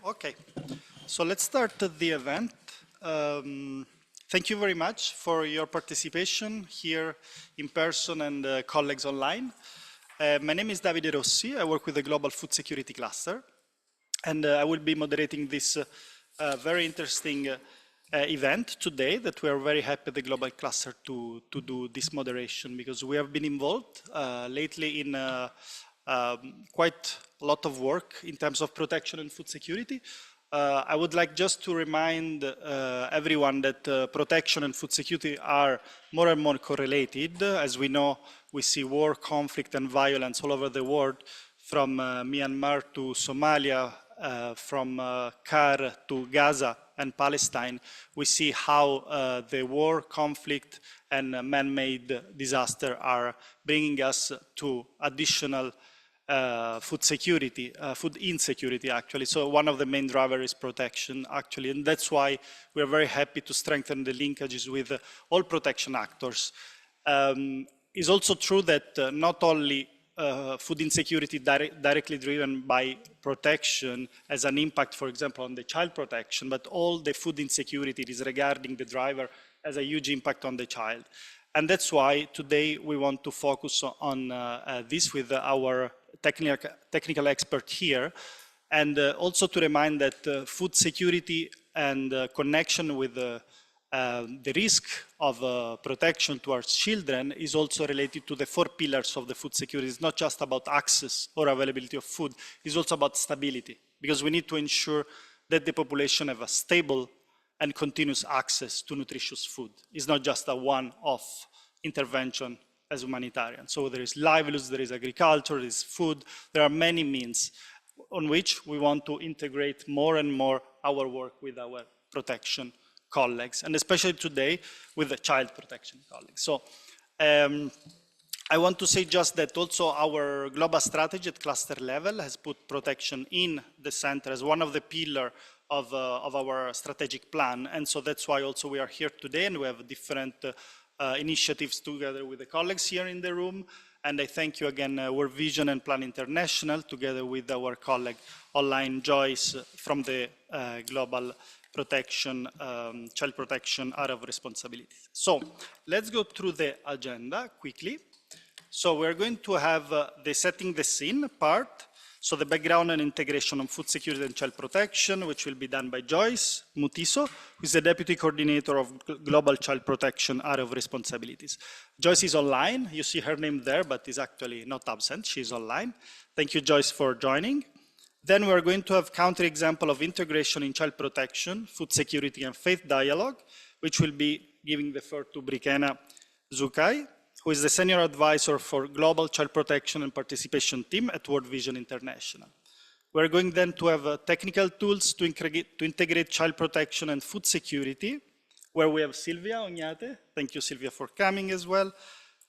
Okay, so let's start the event. Thank you very much for your participation here in person and colleagues online. My name is Davide Rossi. I work with the Global Food Security Cluster, and I will be moderating this very interesting event today that we are very happy the Global Cluster to do this moderation, because we have been involved lately in quite a lot of work in terms of protection and food security. I would like just to remind everyone that protection and food security are more and more correlated. As we know, we see war, conflict, and violence all over the world, from Myanmar to Somalia, from Kar to Gaza and Palestine. We see how the war, conflict, and man-made disaster are bringing us to additional food security, food insecurity actually. So one of the main drivers is protection actually, and that's why we're very happy to strengthen the linkages with all protection actors. It's also true that not only food insecurity directly driven by protection as an impact, for example, on the child protection, but all the food insecurity is regarding the driver as a huge impact on the child. And that's why today we want to focus on this with our technical expert here, and also to remind that food security and connection with the risk of protection to our children is also related to the 4 pillars of the food security. It's not just about access or availability of food, it's also about stability, because we need to ensure that the population have a stable and continuous access to nutritious food. It's not just a one-off intervention as humanitarian. So there is livelihoods, there is agriculture, there is food, there are many means on which we want to integrate more and more our work with our protection colleagues, and especially today with the child protection colleagues. So I want to say just that also our global strategy at cluster level has put protection in the center as one of the pillars of our strategic plan, and so that's why also we are here today, and we have different initiatives together with the colleagues here in the room. And I thank you again, World Vision and Plan International, together with our colleague online, Joyce, from the Global Protection, Child Protection Area of Responsibility. So let's go through the agenda quickly. So we're going to have the setting the scene part. So the background and integration of food security and child protection, which will be done by Joyce Mutiso, who is the Deputy Coordinator of Global Child Protection Area of Responsibilities. Joyce is online. You see her name there, but is actually not absent. She's online. Thank you, Joyce, for joining. Then we're going to have counter example of integration in child protection, food security, and faith dialogue, which will be giving the floor to Brikena Zukai, who is the Senior Advisor for Global Child Protection and Participation Team at World Vision International. We're going then to have technical tools to integrate child protection and food security, where we have Silvia Ognate. Thank you, Silvia, for coming as well,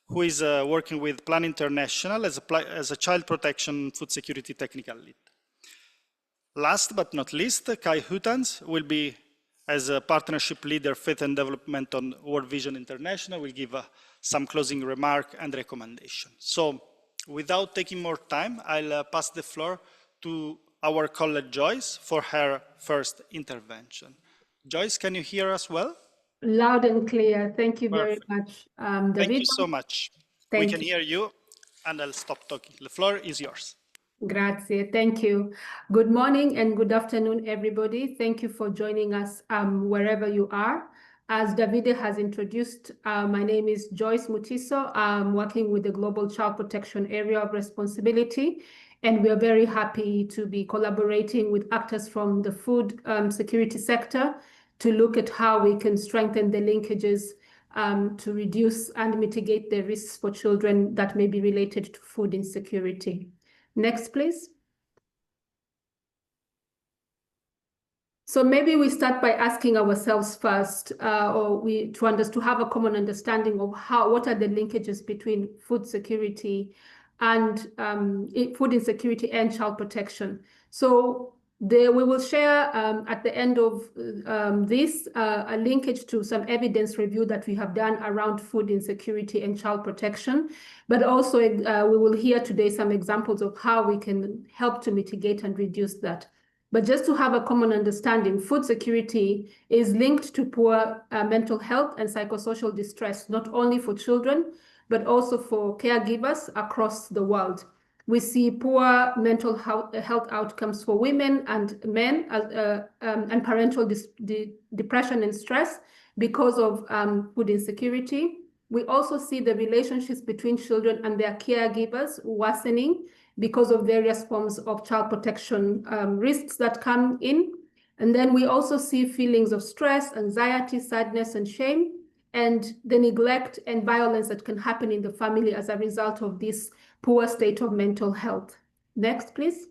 who is working with Plan International as a child protection and food security technical lead. Last but not least, Kai Hutans will be as a partnership leader, faith and development on World Vision International, will give some closing remark and recommendation. So without taking more time, I'll pass the floor to our colleague Joyce for her first intervention. Joyce, can you hear us well? Loud and clear. Thank you very much, David. Thank you so much. We can hear you, and I'll stop talking. The floor is yours. Grazie, thank you. Good morning and good afternoon, everybody. Thank you for joining us wherever you are. As Davide has introduced, my name is Joyce Mutiso. I'm working with the Global Child Protection Area of Responsibility, and we are very happy to be collaborating with actors from the food security sector to look at how we can strengthen the linkages to reduce and mitigate the risks for children that may be related to food insecurity. Next, please. So maybe we start by asking ourselves first, to have a common understanding of what are the linkages between food security and food insecurity and child protection. So we will share at the end of this a linkage to some evidence review that we have done around food insecurity and child protection, but also we will hear today some examples of how we can help to mitigate and reduce that. But just to have a common understanding, food security is linked to poor mental health and psychosocial distress, not only for children, but also for caregivers across the world. We see poor mental health outcomes for women and men and parental depression and stress because of food insecurity. We also see the relationships between children and their caregivers worsening because of various forms of child protection risks that come in. And then we also see feelings of stress, anxiety, sadness, and shame, and the neglect and violence that can happen in the family as a result of this poor state of mental health. Next, please.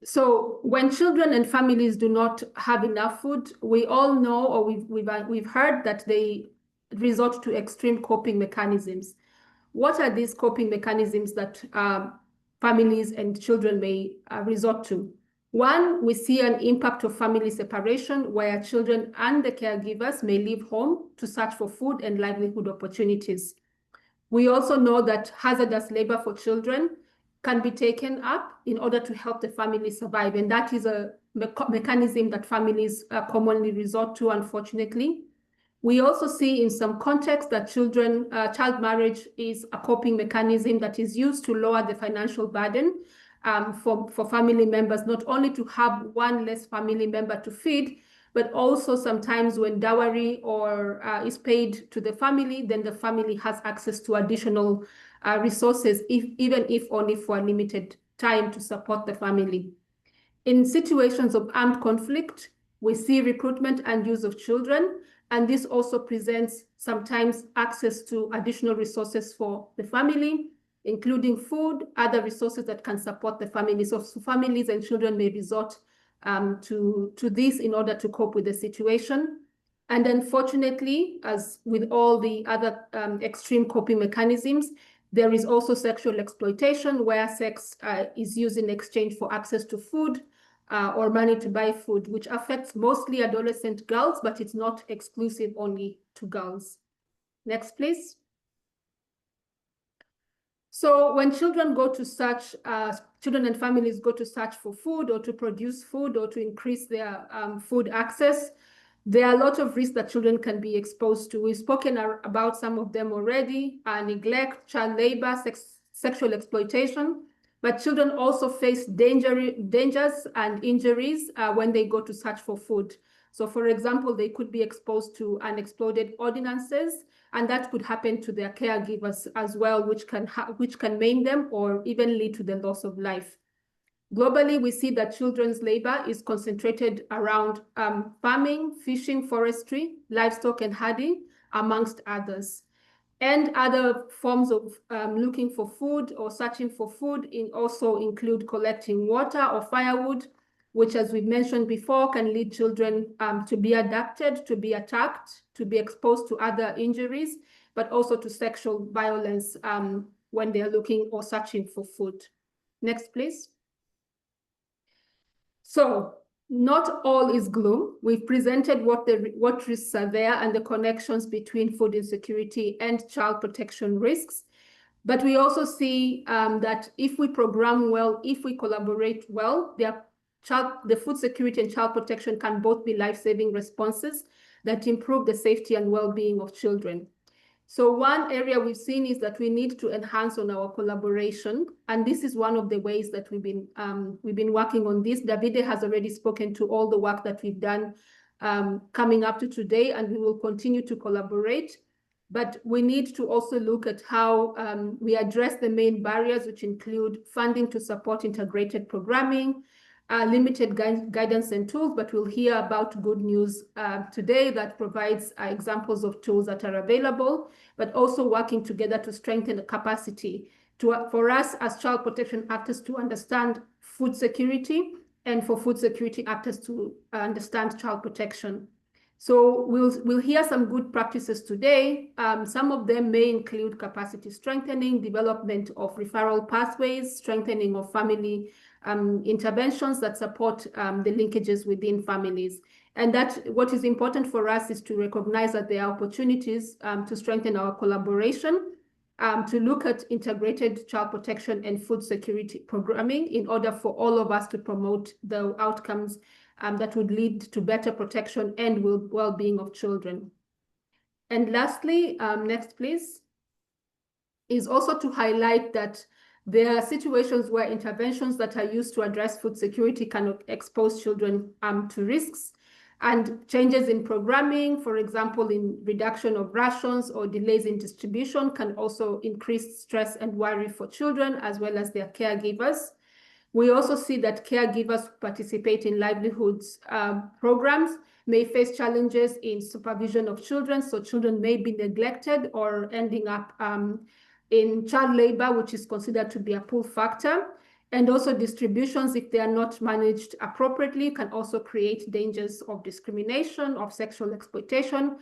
So when children and families do not have enough food, we all know, or we've heard that they resort to extreme coping mechanisms. What are these coping mechanisms that families and children may resort to? One, we see an impact of family separation where children and the caregivers may leave home to search for food and livelihood opportunities. We also know that hazardous labor for children can be taken up in order to help the family survive. And that is a mechanism that families commonly resort to, unfortunately. We also see in some contexts that child marriage is a coping mechanism that is used to lower the financial burden for family members, not only to have one less family member to feed, but also sometimes when dowry or is paid to the family, then the family has access to additional resources, even if only for a limited time to support the family. In situations of armed conflict, we see recruitment and use of children, and this also presents sometimes access to additional resources for the family, including food, other resources that can support the family. So families and children may resort to this in order to cope with the situation. And unfortunately, as with all the other extreme coping mechanisms, there is also sexual exploitation where sex is used in exchange for access to food or money to buy food, which affects mostly adolescent girls, but it's not exclusive only to girls. Next, please. So when children go to search, children and families go to search for food or to produce food or to increase their food access, there are a lot of risks that children can be exposed to. We've spoken about some of them already, neglect, child labor, sexual exploitation, but children also face dangers and injuries when they go to search for food. So for example, they could be exposed to unexploded ordnances, and that could happen to their caregivers as well, which can maim them or even lead to the loss of life. Globally, we see that children's labor is concentrated around farming, fishing, forestry, livestock, and herding, amongst others. And other forms of looking for food or searching for food also include collecting water or firewood, which, as we've mentioned before, can lead children to be abducted, to be attacked, to be exposed to other injuries, but also to sexual violence when they're looking or searching for food. Next, please. So not all is gloom. We've presented what risks are there and the connections between food insecurity and child protection risks. But we also see that if we program well, if we collaborate well, the food security and child protection can both be life-saving responses that improve the safety and well-being of children. So one area we've seen is that we need to enhance on our collaboration, and this is one of the ways that we've been working on this. Davide has already spoken to all the work that we've done coming up to today, and we will continue to collaborate. But we need to also look at how we address the main barriers, which include funding to support integrated programming, limited guidance and tools, but we'll hear about good news today that provides examples of tools that are available, but also working together to strengthen the capacity for us as child protection actors to understand food security and for food security actors to understand child protection. So we'll hear some good practices today. Some of them may include capacity strengthening, development of referral pathways, strengthening of family interventions that support the linkages within families. And that what is important for us is to recognize that there are opportunities to strengthen our collaboration to look at integrated child protection and food security programming in order for all of us to promote the outcomes that would lead to better protection and well-being of children. And lastly, next please, is also to highlight that there are situations where interventions that are used to address food security can expose children to risks, and changes in programming, for example, in reduction of rations or delays in distribution, can also increase stress and worry for children as well as their caregivers. We also see that caregivers who participate in livelihoods programs may face challenges in supervision of children, so children may be neglected or ending up in child labor, which is considered to be a pull factor. And also distributions, if they are not managed appropriately, can also create dangers of discrimination, of sexual exploitation,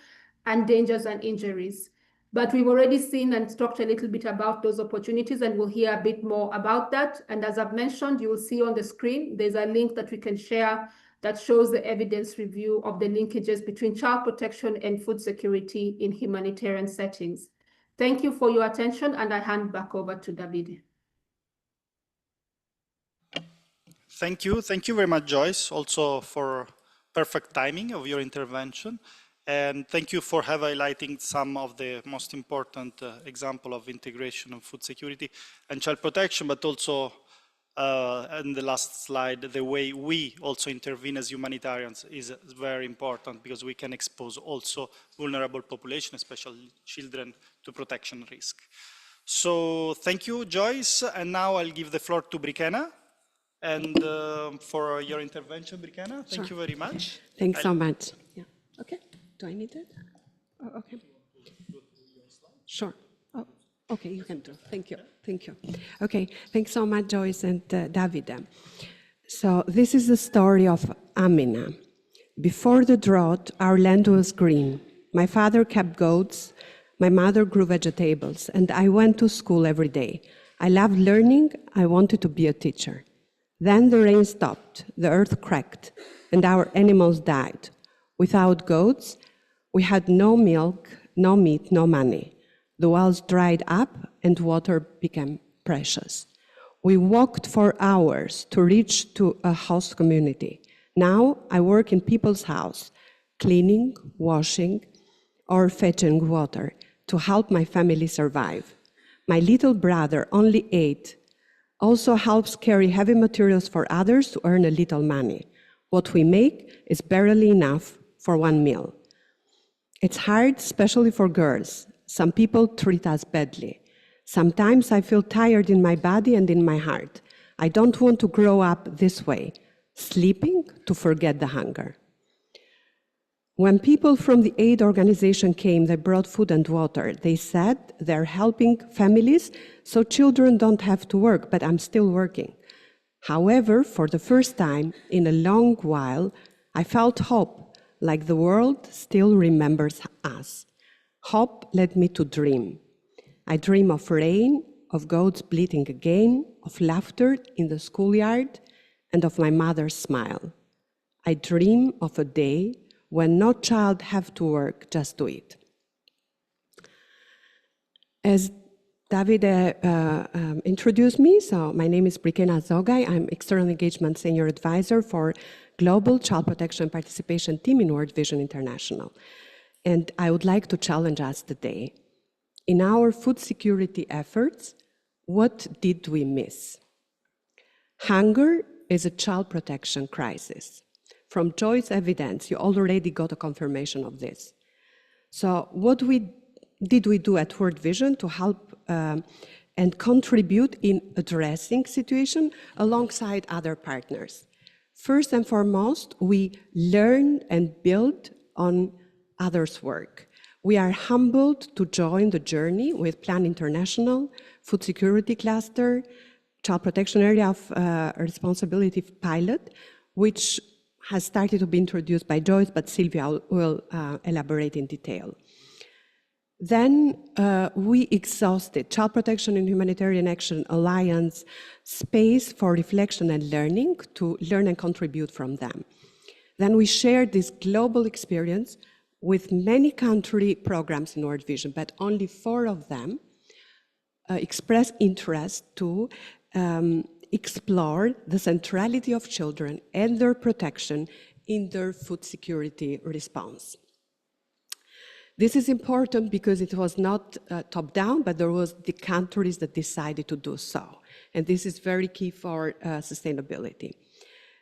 and dangers and injuries. But we've already seen and talked a little bit about those opportunities, and we'll hear a bit more about that. And as I've mentioned, you will see on the screen, there's a link that we can share that shows the evidence review of the linkages between child protection and food security in humanitarian settings. Thank you for your attention, and I hand back over to David. Thank you. Thank you very much, Joyce, also for perfect timing of your intervention. And thank you for highlighting some of the most important example of integration of food security and child protection, but also in the last slide, the way we also intervene as humanitarians is very important, because we can expose also vulnerable population, especially children, to protection risk. So thank you, Joyce. And now I'll give the floor to Brikena. And for your intervention, Brikena, thank you very much. Thanks so much. Yeah. Okay. Do I need it? Oh, okay. Sure. Oh, okay, you can do. Thank you. Thank you. Okay. Thanks so much, Joyce and Davide. So this is the story of Amina. Before the drought, our land was green. My father kept goats. My mother grew vegetables, and I went to school every day. I loved learning. I wanted to be a teacher. Then the rain stopped, the earth cracked, and our animals died. Without goats, we had no milk, no meat, no money. The wells dried up and water became precious. We walked for hours to reach to a host community. Now I work in people's house, cleaning, washing, or fetching water to help my family survive. My little brother, only 8, also helps carry heavy materials for others to earn a little money. What we make is barely enough for one meal. It's hard, especially for girls. Some people treat us badly. Sometimes I feel tired in my body and in my heart. I don't want to grow up this way, sleeping to forget the hunger. When people from the aid organization came, they brought food and water. They said they're helping families so children don't have to work, but I'm still working. However, for the first time in a long while, I felt hope, like the world still remembers us. Hope led me to dream. I dream of rain, of goats bleating again, of laughter in the schoolyard, and of my mother's smile. I dream of a day when no child have to work just to eat. As Davide introduced me, so my name is Brikena Zogai. I'm External Engagement Senior Advisor for Global Child Protection Participation Team in World Vision International. And I would like to challenge us today. In our food security efforts, what did we miss? Hunger is a child protection crisis. From Joyce's evidence, you already got a confirmation of this. So what did we do at World Vision to help and contribute in addressing situation alongside other partners? First and foremost, we learned and built on others' work. We are humbled to join the journey with Plan International, Food Security Cluster, Child Protection Area of Responsibility Pilot, which has started to be introduced by Joyce, but Sylvia will elaborate in detail. Then we exhausted Child Protection and Humanitarian Action Alliance space for reflection and learning to learn and contribute from them. Then we shared this global experience with many country programs in World Vision, but only 4 of them expressed interest to explore the centrality of children and their protection in their food security response. This is important because it was not top-down, but there was the countries that decided to do so. And this is very key for sustainability.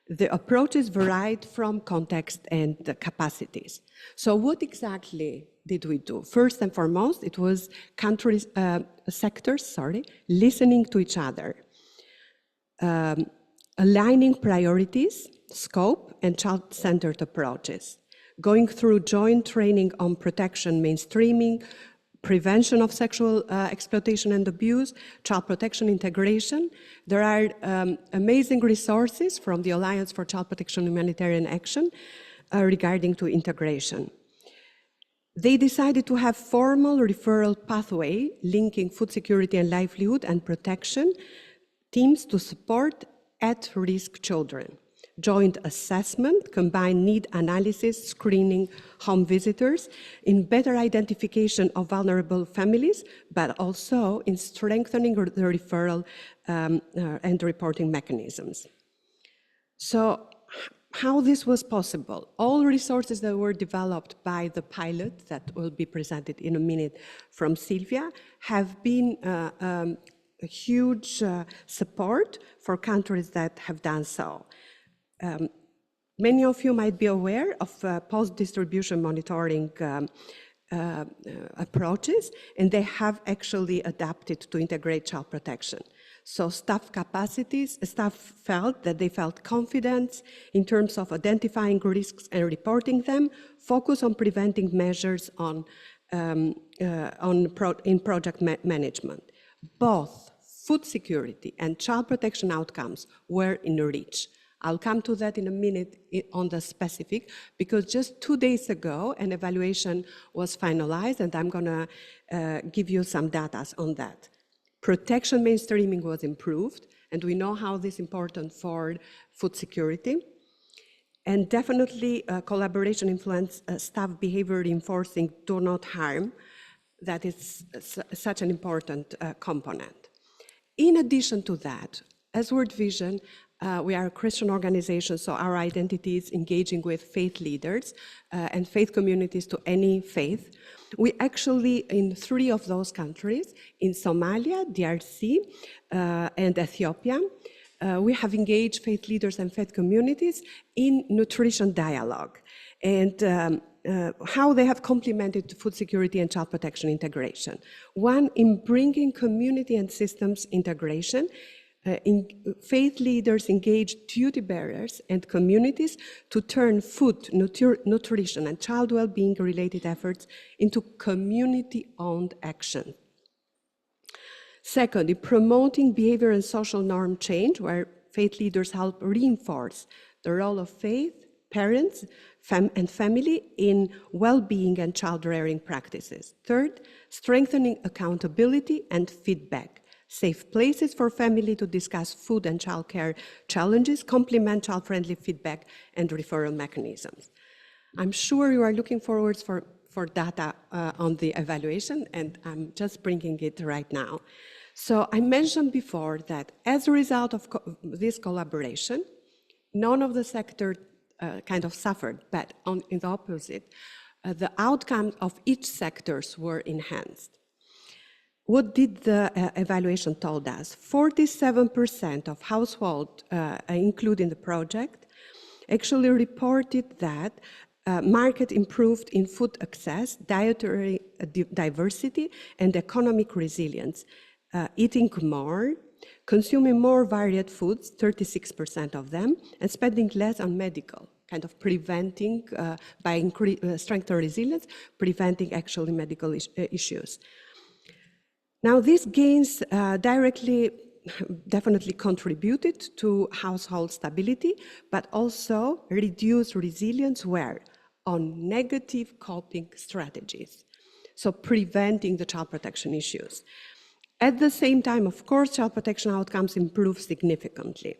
The approaches varied from context and the capacities. So what exactly did we do? First and foremost, it was sectors, listening to each other, aligning priorities, scope, and child-centered approaches, going through joint training on protection mainstreaming, prevention of sexual exploitation and abuse, child protection integration. There are amazing resources from the Alliance for Child Protection and Humanitarian Action regarding to integration. They decided to have formal referral pathway linking food security and livelihood and protection teams to support at-risk children. Joint assessment, combined need analysis, screening home visitors, in better identification of vulnerable families, but also in strengthening the referral and reporting mechanisms. So how this was possible? All resources that were developed by the pilot that will be presented in a minute from Silvia have been a huge support for countries that have done so. Many of you might be aware of post-distribution monitoring approaches, and they have actually adapted to integrate child protection. So staff felt that they felt confident in terms of identifying risks and reporting them, focus on preventing measures in project management. Both food security and child protection outcomes were in reach. I'll come to that in a minute on the specific, because just 2 days ago, an evaluation was finalized, and I'm gonna give you some data on that. Protection mainstreaming was improved, and we know how this is important for food security. And definitely collaboration influence staff behavior reinforcing do not harm. That is such an important component. In addition to that, as World Vision, we are a Christian organization, so our identity is engaging with faith leaders and faith communities to any faith. We actually, in 3 of those countries, in Somalia, DRC, and Ethiopia, we have engaged faith leaders and faith communities in nutrition dialogue, and how they have complemented food security and child protection integration. One, in bringing community and systems integration. Faith leaders engage duty bearers and communities to turn food, nutrition, and child well-being related efforts into community-owned action. Second, in promoting behavior and social norm change, where faith leaders help reinforce the role of faith, parents, and family in well-being and child-rearing practices. Third, strengthening accountability and feedback. Safe places for family to discuss food and childcare challenges, complement child-friendly feedback and referral mechanisms. I'm sure you are looking forward for data on the evaluation, and I'm just bringing it right now. So I mentioned before that as a result of this collaboration, none of the sector kind of suffered, but in the opposite, the outcome of each sectors were enhanced. What did the evaluation told us? 47% of households included in the project actually reported that market improved in food access, dietary diversity, and economic resilience, eating more, consuming more varied foods, 36% of them, and spending less on medical, kind of preventing, by strengthening resilience, preventing actually medical issues. Now, these gains definitely contributed to household stability, but also reduced resilience where? On negative coping strategies, so preventing the child protection issues. At the same time, of course, child protection outcomes improved significantly.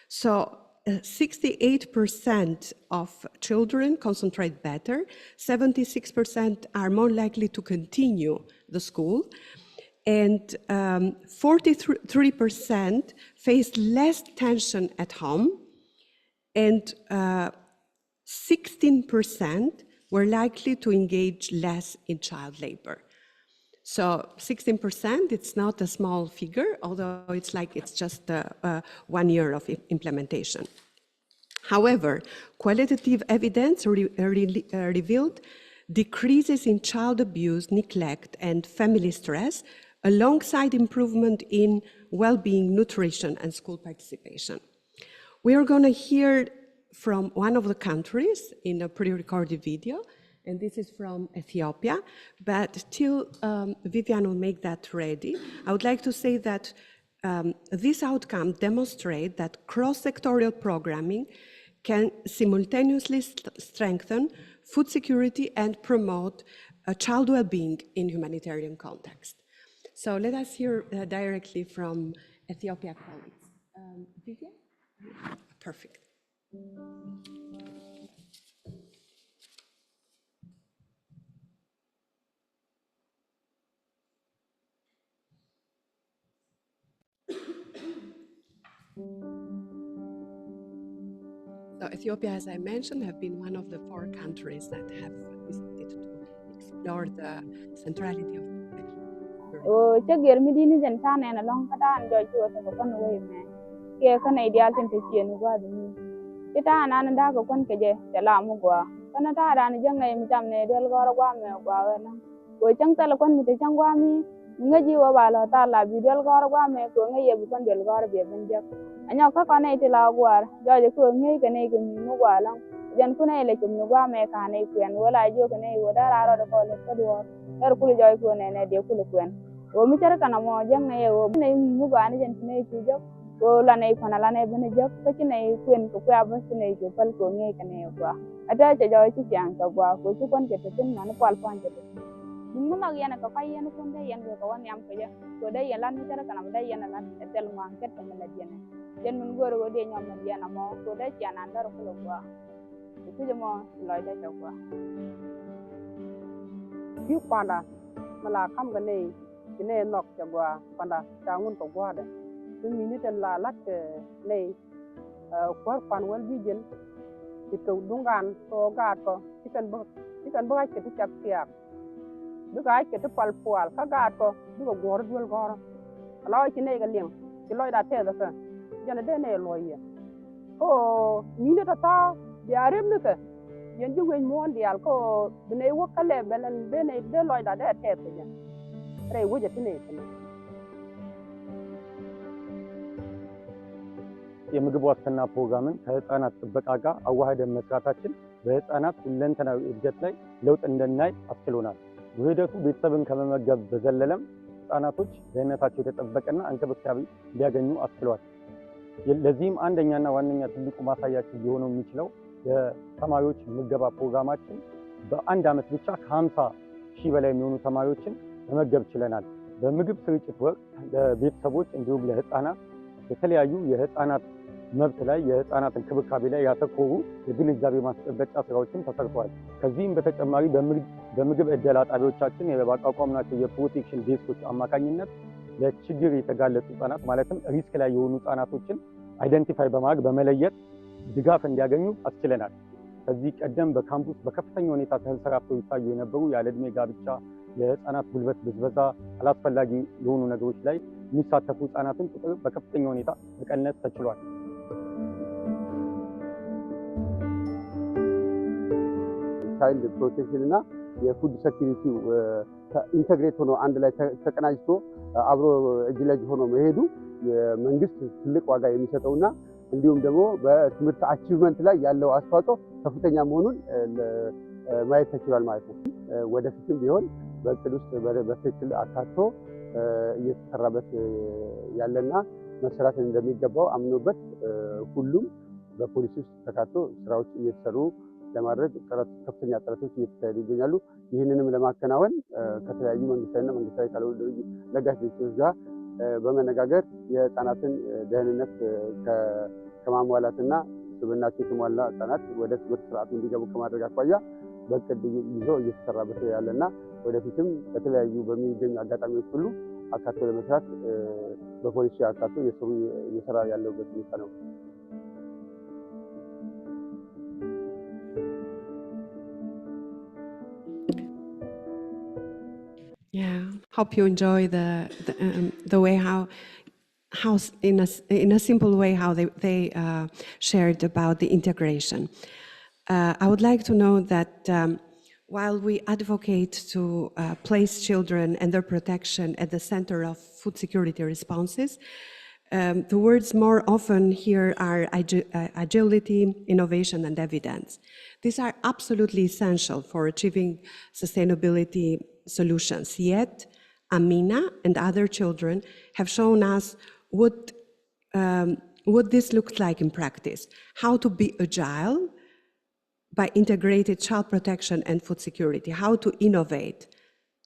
So 68% of children concentrate better, 76% are more likely to continue the school, and 43% faced less tension at home, and 16% were likely to engage less in child labor. So 16%, it's not a small figure, although it's just 1 year of implementation. However, qualitative evidence revealed decreases in child abuse, neglect, and family stress, alongside improvement in well-being, nutrition, and school participation. We are going to hear from one of the countries in a pre-recorded video, and this is from Ethiopia, but till Vivian will make that ready, I would like to say that this outcome demonstrates that cross-sectorial programming can simultaneously strengthen food security and promote child well-being in humanitarian context. So let us hear directly from Ethiopia colleagues. Vivian? Perfect. So Ethiopia, as I mentioned, have been one of the 4 countries that have decided to explore the centrality of protection. Chagir midini jan tane na long kata an joy chuo ta kon we me ke kana ideal tin te chien gwa dum kita anan da ko kon ke je te la mu gwa kana ta ran jang ngai mi tam ne del gor gwa me gwa na ko chang ta la kon mi te chang gwa mi ngaji wa ba la ta la bi del gor gwa me ko ngai ye bi kon del gor be ben je anya ka kana te la gwa joy ko ngai ke ne ko mi mu gwa lang jan kuna ele kum gwa me ka ne kwen wala jo ke ne wo da ra ro ko le ko do er kulu joy ko ne de kulu kwen o mi cara kana mo jang na ye o ne mu ga ni jan ne ti jo o la ne kana la ne bene jo ko ti ne kwen ko kwa ba ti ne jo pal ko nge kana ye kwa ata ja jo ti jang ka kwa ko ti kon ke te tin man kwal pan ke te mun ma ga yana ka fa yana kun de yan ko wan yam ko ja ko de yan lan mi cara kana de yan lan etel ma ke te la jene jen mun goro go de nyam man yana mo ko de ti anan dar ko lo kwa ko ti mo lo de ja kwa yu panda mala kam ga ne ne nok jagwa panda tangun to gwada dum minute la lat ne kwar pan wal bijel to dungan to ga ko tikan ba ke ti chak tiak du ga ke ti pal pual ka ga ko du go gor dul gor ala ki ne ga ling ki loy da te da ka jana de ne loye o minute ta ya rem ne ka yen ju wen mon dial ko ne wo kale belen de ne de loy da de te te ja re wo je tine የምግብ ዋስትና ፕሮግራምን ከህፃናት ጥበቃ ጋር አዋህደን መስራታችን በህፃናት ሁለንተናዊ እድገት ላይ ለውጥ እንድናይ አስችሎናል። ውህደቱ ቤተሰብን ከመመገብ በዘለለም ህፃናቶች ደህንነታቸው የተጠበቀና እንክብካቤ እንዲያገኙ አስችሏል። ለዚህም አንደኛና ዋነኛ ትልቁ ማሳያችን ሊሆነው የሚችለው የተማሪዎች ምገባ ፕሮግራማችን በአንድ ዓመት ብቻ ከ50,000 በላይ የሚሆኑ ተማሪዎችን መመገብ ችለናል። በምግብ ስርጭት ወቅት ለቤተሰቦች እንዲሁም ለህፃናት የተለያዩ የህፃናት መብት ላይ የህፃናት እንክብካቤ ላይ ያተኮሩ የግንዛቤ ማስጨበጫ ስራዎችን ተሰርተዋል። ከዚህም በተጨማሪ በምግብ ዕደላ ጣቢያዎቻችን ባቋቋምናቸው የፕሮቴክሽን ዴስኮች አማካኝነት ለችግር የተጋለጡ ህፃናት ማለትም ሪስክ ላይ የሆኑ ህፃናቶችን አይደንቲፋይ በማድረግ በመለየት ድጋፍ እንዲያገኙ አስችለናል። ከዚህ ቀደም በካምፑስ በከፍተኛ ሁኔታ ተንሰራፍተው ይታዩ የነበሩ ያለዕድሜ ጋብቻ፣ የህፃናት ጉልበት ብዝበዛ፣ አላስፈላጊ የሆኑ ነገሮች ላይ የሚሳተፉ ህፃናትን ቁጥር በከፍተኛ ሁኔታ መቀነስ ተችሏል። ቻይልድ ፕሮቴክሽን እና የፉድ ሴኩሪቲ ኢንተግሬት ሆኖ አንድ ላይ ተቀናጅቶ አብሮ እጅ ለእጅ ሆኖ መሄዱ የመንግስት ትልቅ ዋጋ የሚሰጠውና እንዲሁም ደግሞ በትምህርት አቺቭመንት ላይ ያለው አስተዋጽኦ ከፍተኛ መሆኑን ማየት ተችሏል ማለት ነው። ወደፊትም ቢሆን በእቅድ ውስጥ በትክክል አካቶ እየተሰራበት ያለና መሰራት እንደሚገባው አምኖበት ሁሉም በፖሊሲ ውስጥ ተካቶ ስራዎች እየተሰሩ ለማድረግ ከፍተኛ ጥረቶች እየተካሄዱ ይገኛሉ። ይህንንም ለማከናወን ከተለያዩ መንግስታዊና መንግስታዊ ካልሆኑ ለጋሽ ድርጅቶች ጋር በመነጋገር የህፃናትን ደህንነት ከማሟላትና ስብዕናቸው የተሟላ ህፃናት ወደ ትምህርት ስርዓቱ እንዲገቡ ከማድረግ አኳያ በእቅድ ይዞ እየተሰራበት ያለና ወደፊትም በተለያዩ በሚገኙ አጋጣሚዎች ሁሉ አካቶ ለመስራት በፖሊሲ አካቶ እየሰራ ያለበት ሁኔታ ነው። Yeah, hope you enjoy the way how in a simple way how they shared about the integration. I would like to know that while we advocate to place children and their protection at the center of food security responses, the words more often here are agility, innovation, and evidence. These are absolutely essential for achieving sustainability solutions. Yet, Amina and other children have shown us what this looks like in practice, how to be agile by integrated child protection and food security, how to innovate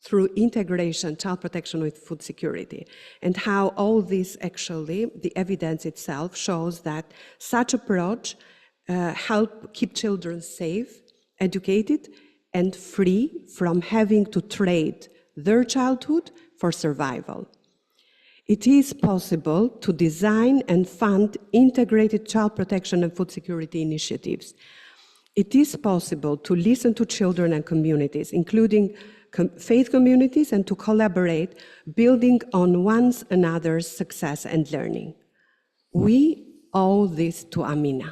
through integration, child protection with food security, and how all this actually, the evidence itself shows that such approach help keep children safe, educated, and free from having to trade their childhood for survival. It is possible to design and fund integrated child protection and food security initiatives. It is possible to listen to children and communities, including faith communities, and to collaborate, building on one another's success and learning. We owe this to Amina.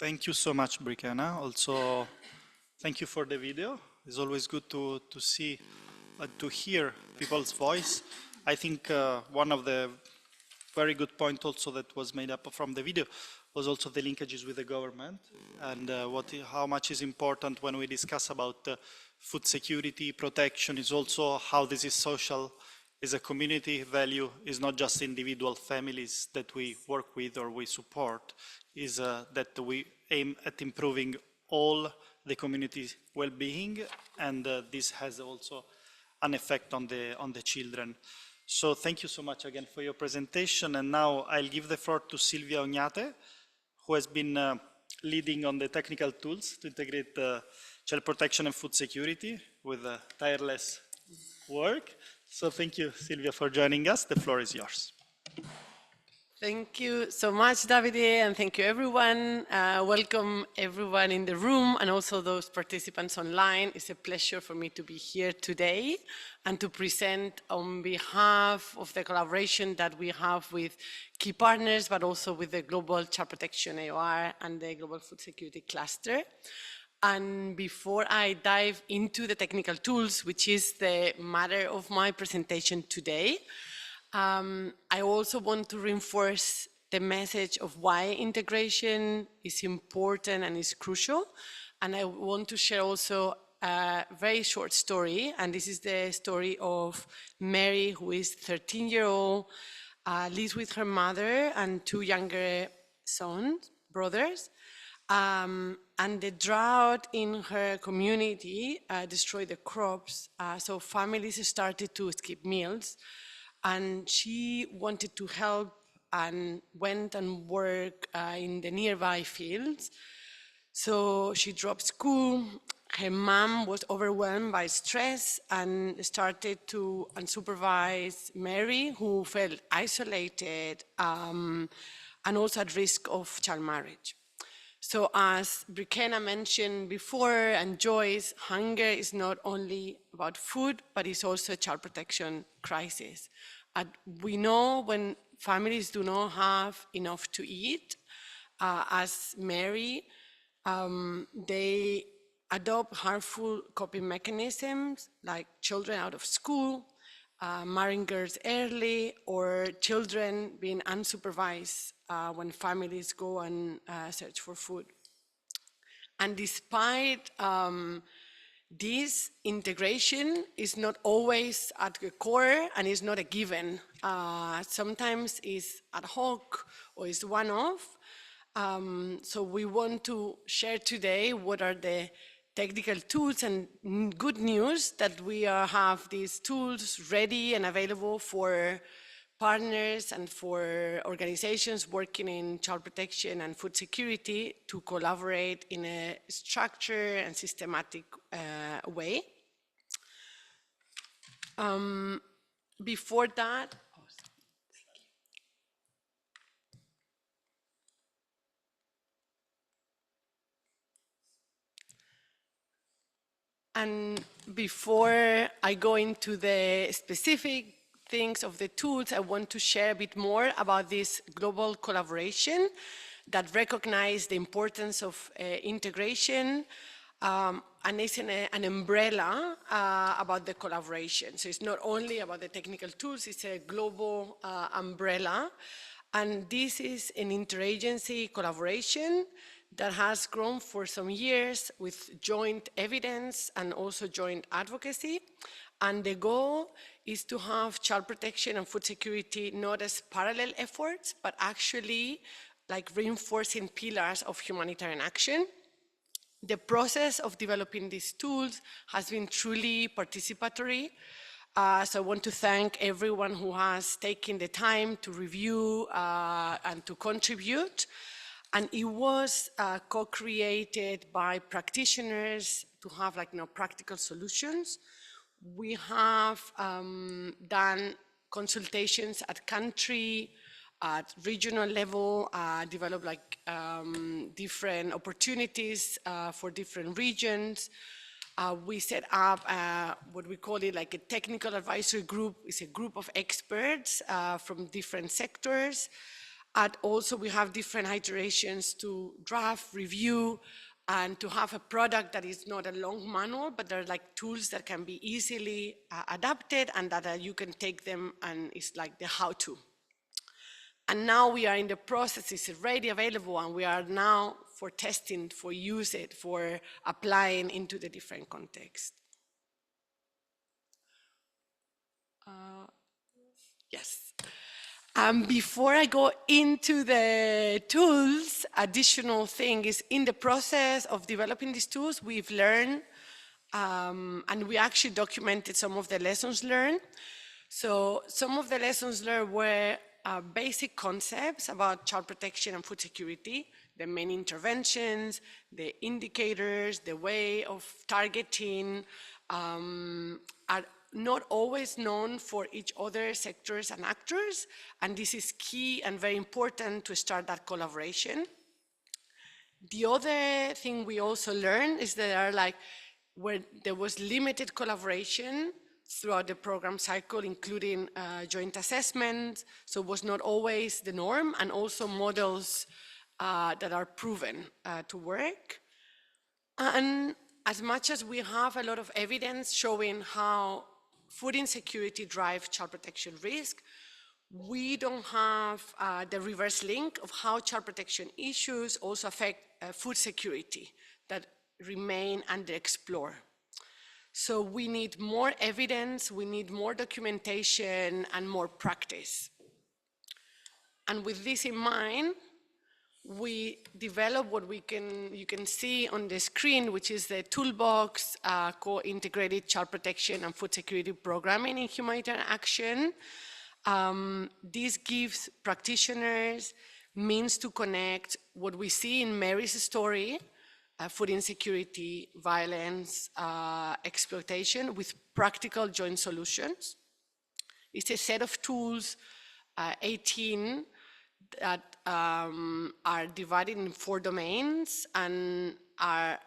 Thank you so much, Brikana. Also, thank you for the video. It's always good to see, to hear people's voice. I think one of the very good point also that was made up from the video was also the linkages with the government and how much is important when we discuss about food security, protection, is also how this is social, is a community value, is not just individual families that we work with or we support, is that we aim at improving all the community's well-being, and this has also an effect on the children. So thank you so much again for your presentation, and now I'll give the floor to Silvia Ognate, who has been leading on the technical tools to integrate child protection and food security with tireless work. So thank you, Silvia, for joining us. The floor is yours. Thank you so much, Davide, and thank you, everyone. Welcome, everyone in the room, and also those participants online. It's a pleasure for me to be here today and to present on behalf of the collaboration that we have with key partners, but also with the Global Child Protection AOR and the Global Food Security Cluster. And before I dive into the technical tools, which is the matter of my presentation today, I also want to reinforce the message of why integration is important and is crucial. And I want to share also a very short story. And this is the story of Mary, who is 13-year-old, lives with her mother and two younger sons, brothers. And the drought in her community destroyed the crops. So families started to skip meals. And she wanted to help and went and worked in the nearby fields. So she dropped school. Her mom was overwhelmed by stress and started to unsupervise Mary, who felt isolated and also at risk of child marriage. So as Brikana mentioned before, and Joyce, hunger is not only about food, but it's also a child protection crisis. And we know when families do not have enough to eat, as Mary, they adopt harmful coping mechanisms like children out of school, marrying girls early, or children being unsupervised when families go and search for food. And despite this, integration is not always at the core and is not a given. Sometimes it's ad hoc or it's one-off. So we want to share today what are the technical tools and good news that we have these tools ready and available for partners and for organizations working in child protection and food security to collaborate in a structured and systematic way. Before that, and before I go into the specific things of the tools, I want to share a bit more about this global collaboration that recognize the importance of integration, and it's an umbrella about the collaboration. So it's not only about the technical tools, it's a global umbrella. And this is an interagency collaboration that has grown for some years with joint evidence and also joint advocacy. And the goal is to have child protection and food security not as parallel efforts, but actually like reinforcing pillars of humanitarian action. The process of developing these tools has been truly participatory. So I want to thank everyone who has taken the time to review and to contribute. And it was co-created by practitioners to have practical solutions. We have done consultations at country, at regional level, developed different opportunities for different regions. We set up what we call it a technical advisory group. It's a group of experts from different sectors. And also we have different iterations to draft, review, and to have a product that is not a long manual, but they're tools that can be easily adapted and that you can take them and it's like the how-to. And now we are in the process, it's already available, and we are now for testing, for use it, for applying into the different contexts. Yes. Before I go into the tools, additional thing is in the process of developing these tools, we've learned, and we actually documented some of the lessons learned. So some of the lessons learned were basic concepts about child protection and food security, the main interventions, the indicators, the way of targeting, are not always known for each other sectors and actors, and this is key and very important to start that collaboration. The other thing we also learned is that where there was limited collaboration throughout the program cycle, including joint assessment, so it was not always the norm, and also models that are proven to work. And as much as we have a lot of evidence showing how food insecurity drives child protection risk, we don't have the reverse link of how child protection issues also affect food security that remain underexplored. So we need more evidence, we need more documentation and more practice. And with this in mind, we develop what you can see on the screen, which is the toolbox, co-integrated child protection and food security programming in humanitarian action. This gives practitioners means to connect what we see in Mary's story, food insecurity, violence, exploitation, with practical joint solutions. It's a set of tools, 18, that are divided in 4 domains and are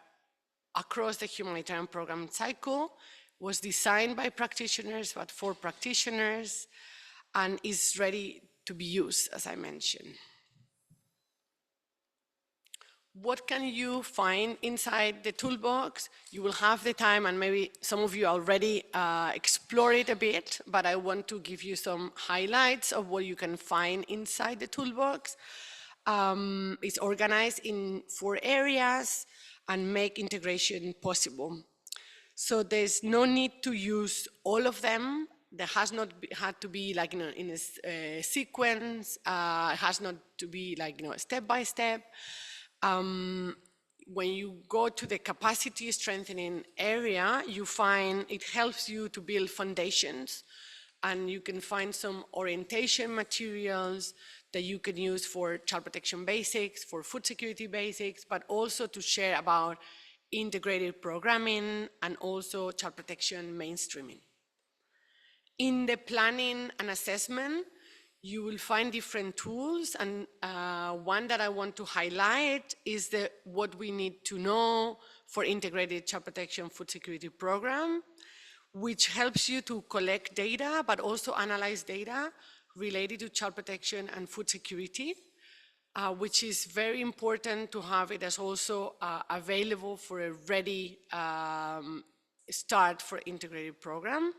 across the humanitarian program cycle, was designed by practitioners, but for practitioners, and is ready to be used, as I mentioned. What can you find inside the toolbox? You will have the time, and maybe some of you already explore it a bit, but I want to give you some highlights of what you can find inside the toolbox. It's organized in 4 areas and make integration possible. So there's no need to use all of them. There has not had to be in a sequence. It has not to be step by step. When you go to the capacity strengthening area, you find it helps you to build foundations And you can find some orientation materials that you can use for child protection basics, for food security basics, but also to share about integrated programming and also child protection mainstreaming. In the planning and assessment, you will find different tools, and one that I want to highlight is what we need to know for integrated child protection food security program, which helps you to collect data, but also analyze data related to child protection and food security, which is very important to have it as also available for a ready start for integrated program.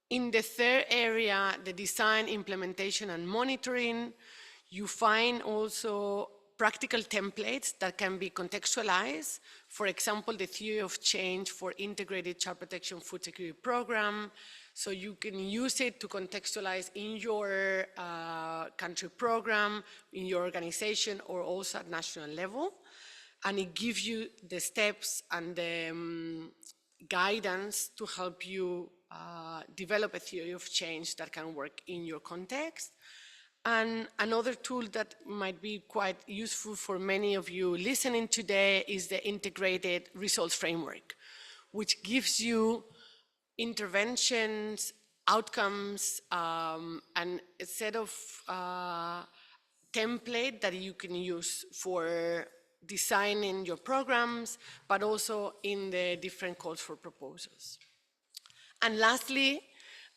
In the third area, the design, implementation, and monitoring, you find also practical templates that can be contextualized. For example, the theory of change for integrated child protection food security program. So you can use it to contextualize in your country program, in your organization, or also at national level. And it gives you the steps and the guidance to help you develop a theory of change that can work in your context. And another tool that might be quite useful for many of you listening today is the integrated results framework, which gives you interventions, outcomes, and a set of template that you can use for designing your programs, but also in the different calls for proposals. And lastly,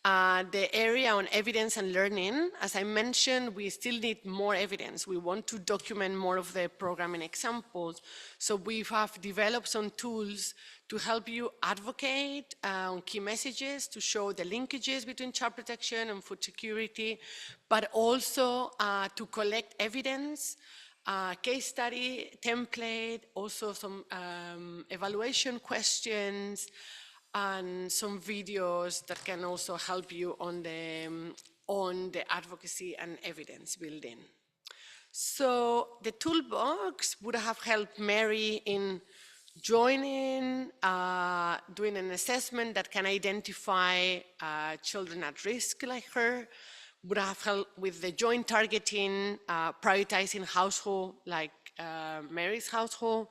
the area on evidence and learning. As I mentioned, we still need more evidence. We want to document more of the programming examples. So we have developed some tools to help you advocate on key messages, to show the linkages between child protection and food security, but also to collect evidence, case study template, also some evaluation questions, and some videos that can also help you on the advocacy and evidence building. So the toolbox would have helped Mary in joining, doing an assessment that can identify children at risk like her, would have helped with the joint targeting, prioritizing household like Mary's household,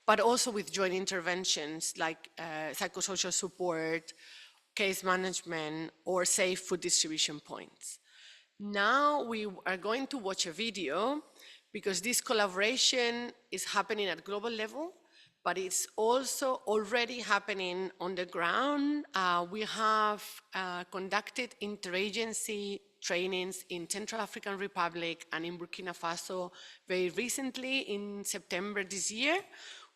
but also with joint interventions like psychosocial support, case management, or safe food distribution points. Now we are going to watch a video because this collaboration is happening at global level, but it's also already happening on the ground. We have conducted interagency trainings in Central African Republic and in Burkina Faso very recently in September this year,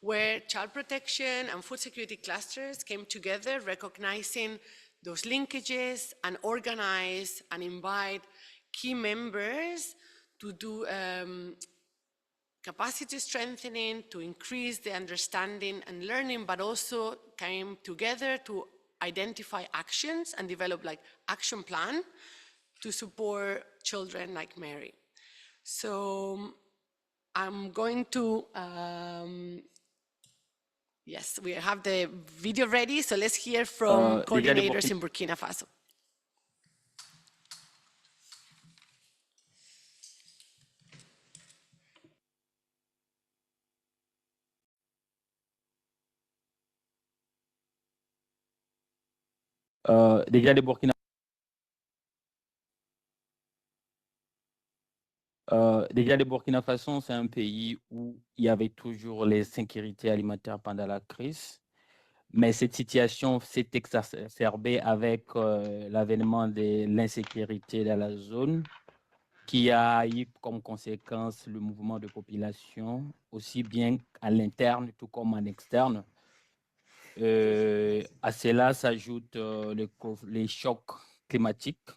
where child protection and food security clusters came together, recognizing those linkages and organize and invite key members to do capacity strengthening, to increase the understanding and learning, but also came together to identify actions and develop like action plan to support children like Mary. So I'm going to, yes, we have the video ready, so let's hear from coordinators in Burkina Faso. Déjà les Burkina Déjà, le Burkina Faso, c'est un pays où il y avait toujours les insécurités alimentaires pendant la crise. Mais cette situation s'est exacerbée avec l'avènement de l'insécurité dans la zone, qui a eu comme conséquence le mouvement de population, aussi bien à l'interne tout comme en externe. À cela s'ajoutent les chocs climatiques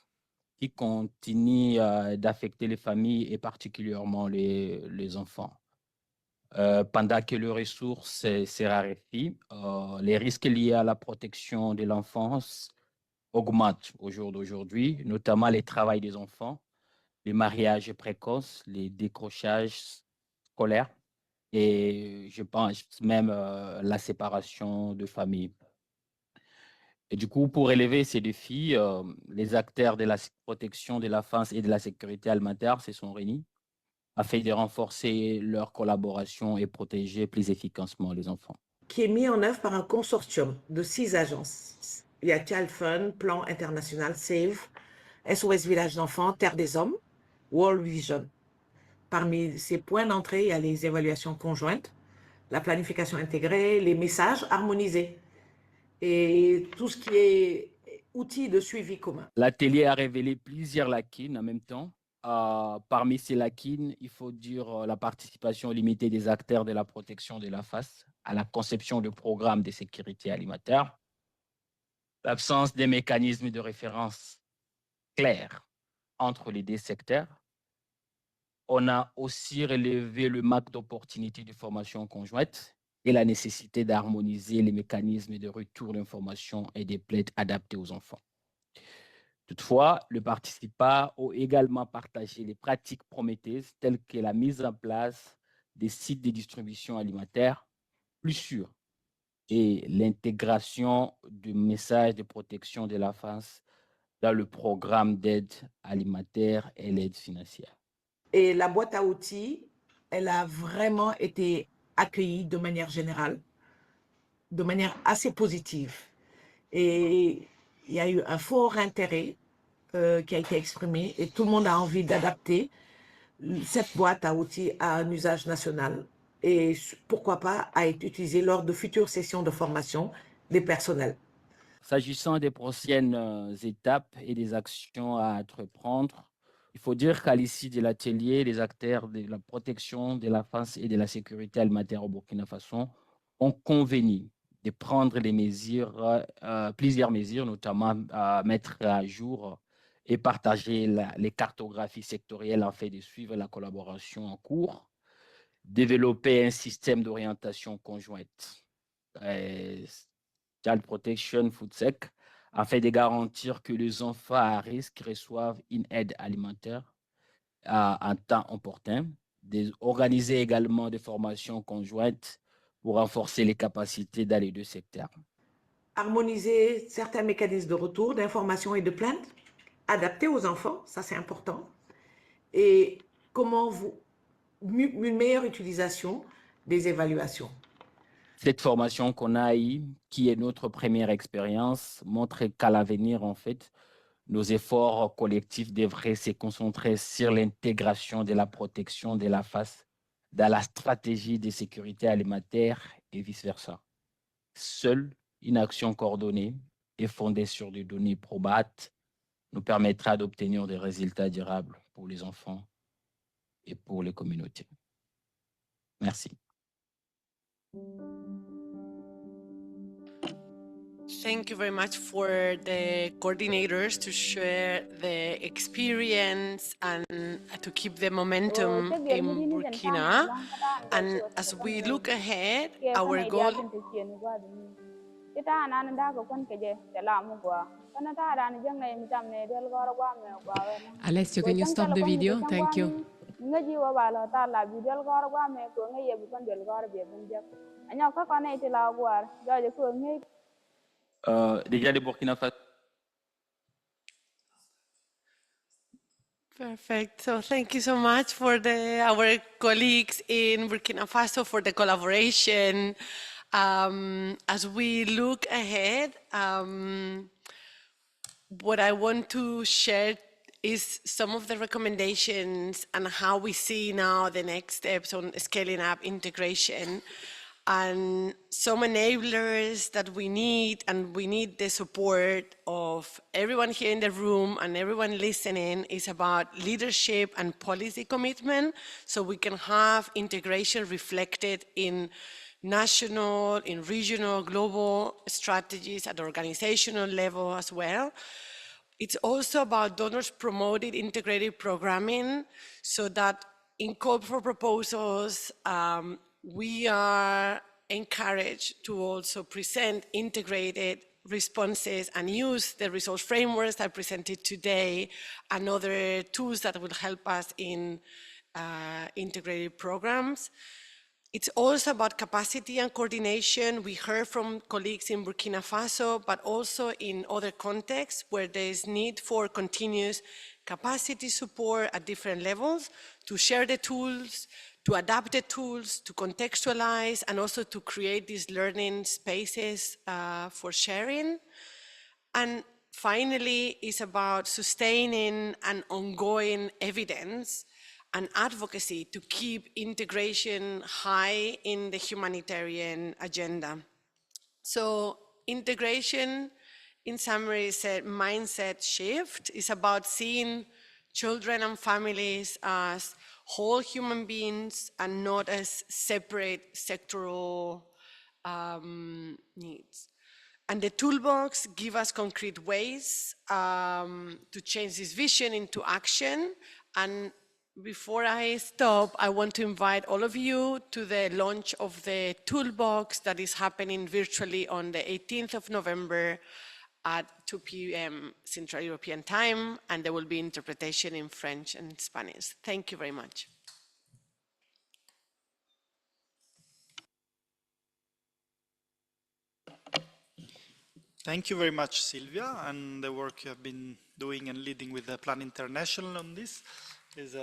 qui continue d'affecter les familles et particulièrement les enfants. Pendant que les ressources se raréfient, les risques liés à la protection de l'enfance augmentent au jour d'aujourd'hui, notamment le travail des enfants, les mariages précoces, les décrochages scolaires et je pense même la séparation de famille. Et du coup, pour relever ces défis, les acteurs de la protection de l'enfance et de la sécurité alimentaire se sont réunis afin de renforcer leur collaboration et protéger plus efficacement les enfants. Qui est mis en œuvre par un consortium de 6 agences. Il y a Child Fund, Plan International, SAVE, SOS Village d'Enfants, Terre des Hommes, World Vision. Parmi ces points d'entrée, il y a les évaluations conjointes, la planification intégrée, les messages harmonisés et tout ce qui est outils de suivi commun. L'atelier a révélé plusieurs lacunes en même temps. Parmi ces lacunes, il faut dire la participation limitée des acteurs de la protection de la face à la conception de programmes de sécurité alimentaire, l'absence des mécanismes de référence clairs entre les deux secteurs. On a aussi relevé le manque d'opportunités de formation conjointe et la nécessité d'harmoniser les mécanismes de retour d'information et des plaides adaptées aux enfants. Toutefois, les participants ont également partagé les pratiques prometteuses telles que la mise en place des sites de distribution alimentaire plus sûrs et l'intégration du message de protection de l'enfance dans le programme d'aide alimentaire et l'aide financière. Et la boîte à outils, elle a vraiment été accueillie de manière générale, de manière assez positive. Et il y a eu un fort intérêt qui a été exprimé et tout le monde a envie d'adapter cette boîte à outils à un usage national et pourquoi pas à être utilisée lors de futures sessions de formation des personnels. S'agissant des prochaines étapes et des actions à entreprendre, il faut dire qu'à l'issue de l'atelier, les acteurs de la protection de l'enfance et de la sécurité alimentaire au Burkina Faso ont convenu de prendre des mesures, plusieurs mesures, notamment mettre à jour et partager les cartographies sectorielles afin de suivre la collaboration en cours, développer un système d'orientation conjointe, Child Protection, FoodSec, afin de garantir que les enfants à risque reçoivent une aide alimentaire en temps opportun, organiser également des formations conjointes pour renforcer les capacités dans les deux secteurs. Harmoniser certains mécanismes de retour, d'information et de plainte, adaptés aux enfants, ça c'est important. Et comment une meilleure utilisation des évaluations. Cette formation qu'on a eue, qui est notre première expérience, montre qu'à l'avenir, en fait, nos efforts collectifs devraient se concentrer sur l'intégration de la protection de la face dans la stratégie de sécurité alimentaire et vice-versa. Seule une action coordonnée et fondée sur des données probates nous permettra d'obtenir des résultats durables pour les enfants et pour les communautés. Merci. Thank you very much for the coordinators to share the experience and to keep the momentum in Burkina. And as we look ahead, our goal Alessio, can you stop the video? Thank you. Déjà, les Burkina Faso. Perfect. So thank you so much for our colleagues in Burkina Faso for the collaboration. As we look ahead, what I want to share is some of the recommendations and how we see now the next steps on scaling up integration and some enablers that we need, and we need the support of everyone here in the room and everyone listening, is about leadership and policy commitment, so we can have integration reflected in national, in regional, global strategies at the organizational level as well. It's also about donors promoted integrated programming, so that in call for proposals, we are encouraged to also present integrated responses and use the resource frameworks that I presented today and other tools that will help us in integrated programs. It's also about capacity and coordination. We heard from colleagues in Burkina Faso, but also in other contexts where there is need for continuous capacity support at different levels to share the tools, to adapt the tools, to contextualize, and also to create these learning spaces for sharing. And finally, it's about sustaining an ongoing evidence and advocacy to keep integration high in the humanitarian agenda. So integration, in summary, is a mindset shift. It's about seeing children and families as whole human beings and not as separate sectoral needs. And the toolbox gives us concrete ways to change this vision into action. And before I stop, I want to invite all of you to the launch of the toolbox that is happening virtually on the 18th of November at 2 p.m. Central European Time, and there will be interpretation in French and Spanish. Thank you very much. Thank you very much, Silvia, and the work you have been doing and leading with the Plan International on this is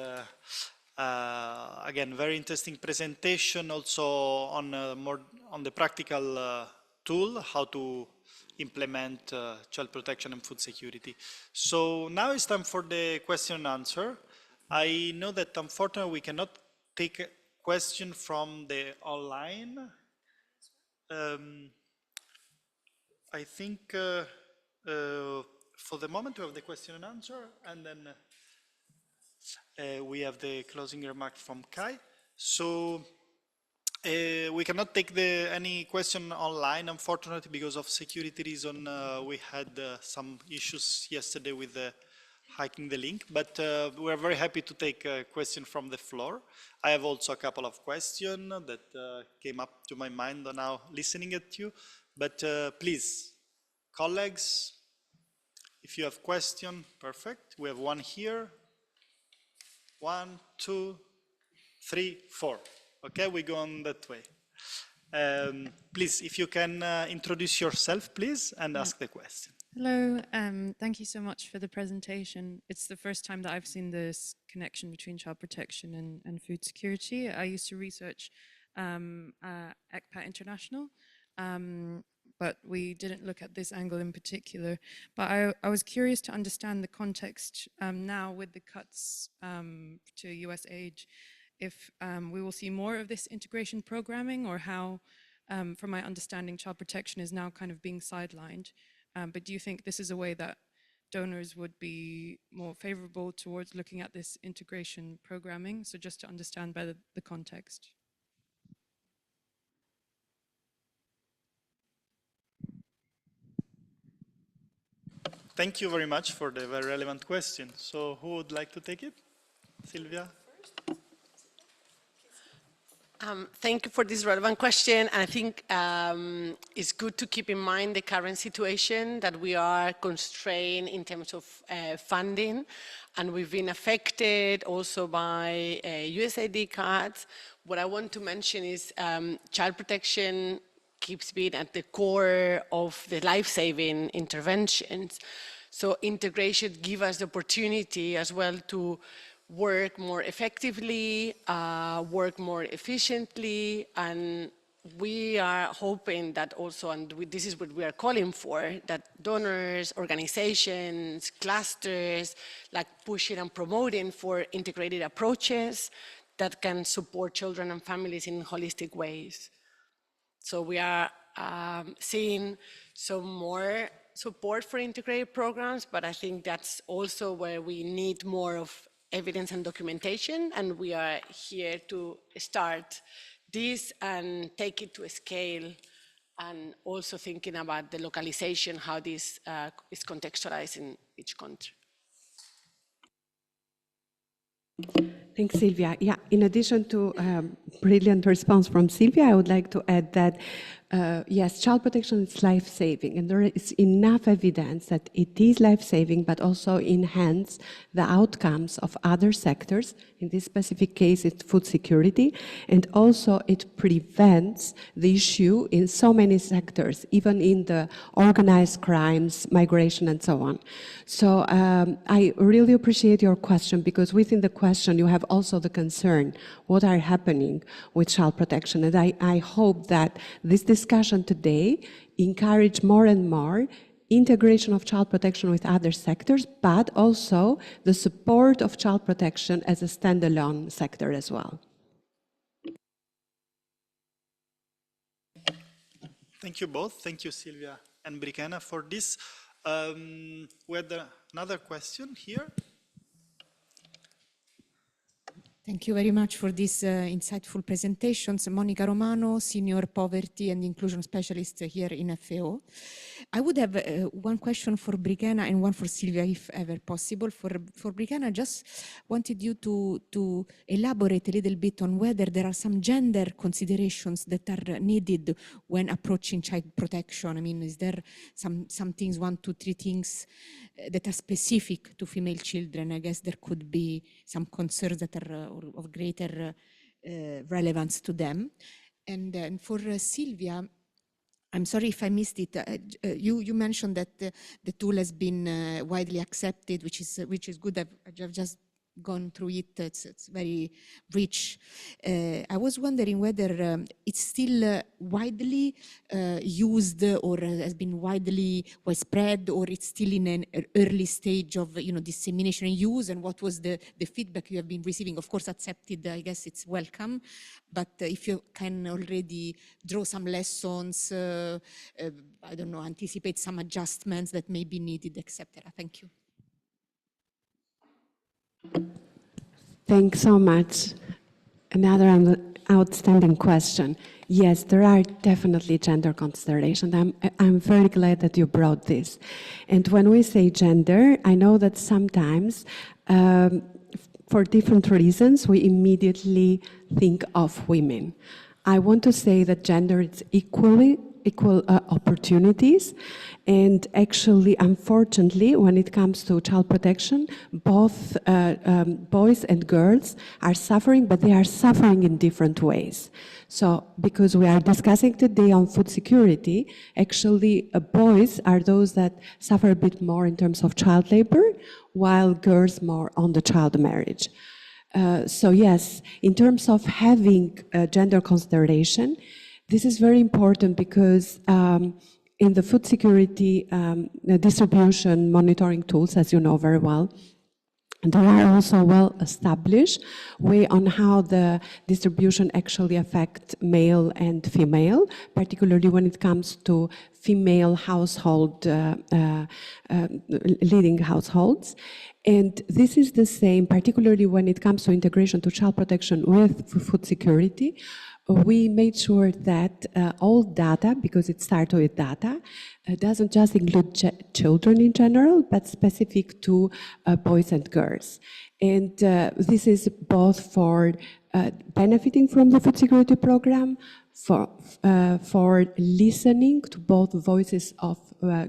again very interesting presentation. Also on more on the practical tool how to implement child protection and food security. So now it's time for the question and answer. I know that unfortunately we cannot take a question from the online. I think for the moment we have the question and answer, and then we have the closing remark from Kai. So we cannot take any question online, unfortunately, because of security reason. We had some issues yesterday with hacking the link, but we're very happy to take a question from the floor. I have also a couple of questions that came up to my mind now listening at you. But please, colleagues, if you have question, perfect. We have one here. 1, 2, 3, 4. Okay, we go on that way. Please, if you can introduce yourself, please, and ask the question. Hello, thank you so much for the presentation. It's the first time that I've seen this connection between child protection and food security. I used to research ECPAT International, but we didn't look at this angle in particular. But I was curious to understand the context now with the cuts to US aid, if we will see more of this integration programming, or how, from my understanding, child protection is now kind of being sidelined. But do you think this is a way that donors would be more favorable towards looking at this integration programming? So just to understand better the context. Thank you very much for the very relevant question. So who would like to take it? Silvia? Thank you for this relevant question. I think it's good to keep in mind the current situation that we are constrained in terms of funding, and we've been affected also by USAID cuts. What I want to mention is child protection keeps being at the core of the life-saving interventions. So integration gives us the opportunity as well to work more effectively, work more efficiently, and we are hoping that also, and this is what we are calling for, that donors, organizations, clusters, like pushing and promoting for integrated approaches that can support children and families in holistic ways. So we are seeing some more support for integrated programs, but I think that's also where we need more of evidence and documentation, and we are here to start this and take it to a scale, and also thinking about the localization, how this is contextualized in each country. Thanks, Silvia. Yeah, in addition to brilliant response from Silvia, I would like to add that yes, child protection is life-saving, and there is enough evidence that it is life-saving, but also enhance the outcomes of other sectors. In this specific case, it's food security, and also it prevents the issue in so many sectors, even in the organized crimes, migration, and so on. So I really appreciate your question, because within the question you have also the concern, what are happening with child protection? And I hope that this discussion today encourage more and more integration of child protection with other sectors, but also the support of child protection as a standalone sector as well. Thank you both. Thank you, Silvia and Brikana, for this. We had another question here. Thank you very much for these insightful presentations. Monica Romano, Senior Poverty and Inclusion Specialist here in FAO. I would have one question for Brikana and one for Silvia, if ever possible. For Brikana, just wanted you to elaborate a little bit on whether there are some gender considerations that are needed when approaching child protection. I mean, is there some things, 1, 2, 3 things that are specific to female children? I guess there could be some concerns that are of greater relevance to them. And then for Silvia, I'm sorry if I missed it. You mentioned that the tool has been widely accepted, which is good. I've just gone through it. It's very rich. I was wondering whether it's still widely used or has been widespread, or it's still in an early stage of dissemination and use, and what was the feedback you have been receiving? Of course, accepted, I guess it's welcome, but if you can already draw some lessons, I don't know, anticipate some adjustments that may be needed, etc. Thank you. Thanks so much. Another outstanding question. Yes, there are definitely gender considerations. I'm very glad that you brought this. And when we say gender, I know that sometimes, for different reasons, we immediately think of women. I want to say that gender is equal opportunities, and actually, unfortunately, when it comes to child protection, both boys and girls are suffering, but they are suffering in different ways. So, because we are discussing today on food security, actually, boys are those that suffer a bit more in terms of child labor, while girls more on the child marriage. So yes, in terms of having gender consideration, this is very important because in the food security distribution monitoring tools, as you know very well, there are also well-established way on how the distribution actually affects male and female, particularly when it comes to female household, leading households. And this is the same, particularly when it comes to integration to child protection with food security. We made sure that all data, because it started with data, doesn't just include children in general, but specific to boys and girls. And this is both for benefiting from the food security program, for listening to both voices of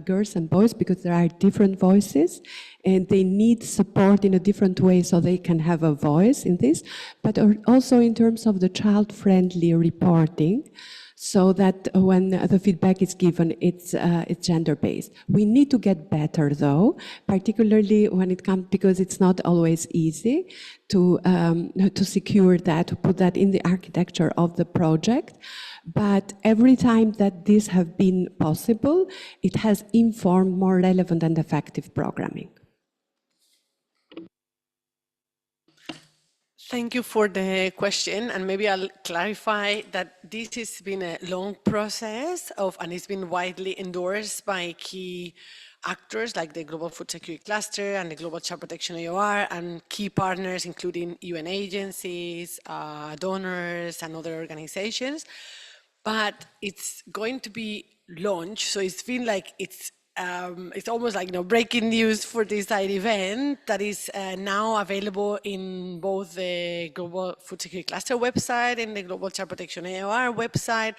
girls and boys, because there are different voices and they need support in a different way so they can have a voice in this, but also in terms of the child-friendly reporting, so that when the feedback is given, it's gender-based. We need to get better, though, particularly when it comes, because it's not always easy to secure that, to put that in the architecture of the project. But every time that this has been possible, it has informed more relevant and effective programming. Thank you for the question, and maybe I'll clarify that this has been a long process and it's been widely endorsed by key actors like the Global Food Security Cluster and the Global Child Protection AOR and key partners including UN agencies, donors and other organizations. But it's going to be launched, so it's been like it's it's almost like breaking news for this side event that is now available in both the Global Food Security Cluster website and the Global Child Protection AOR website,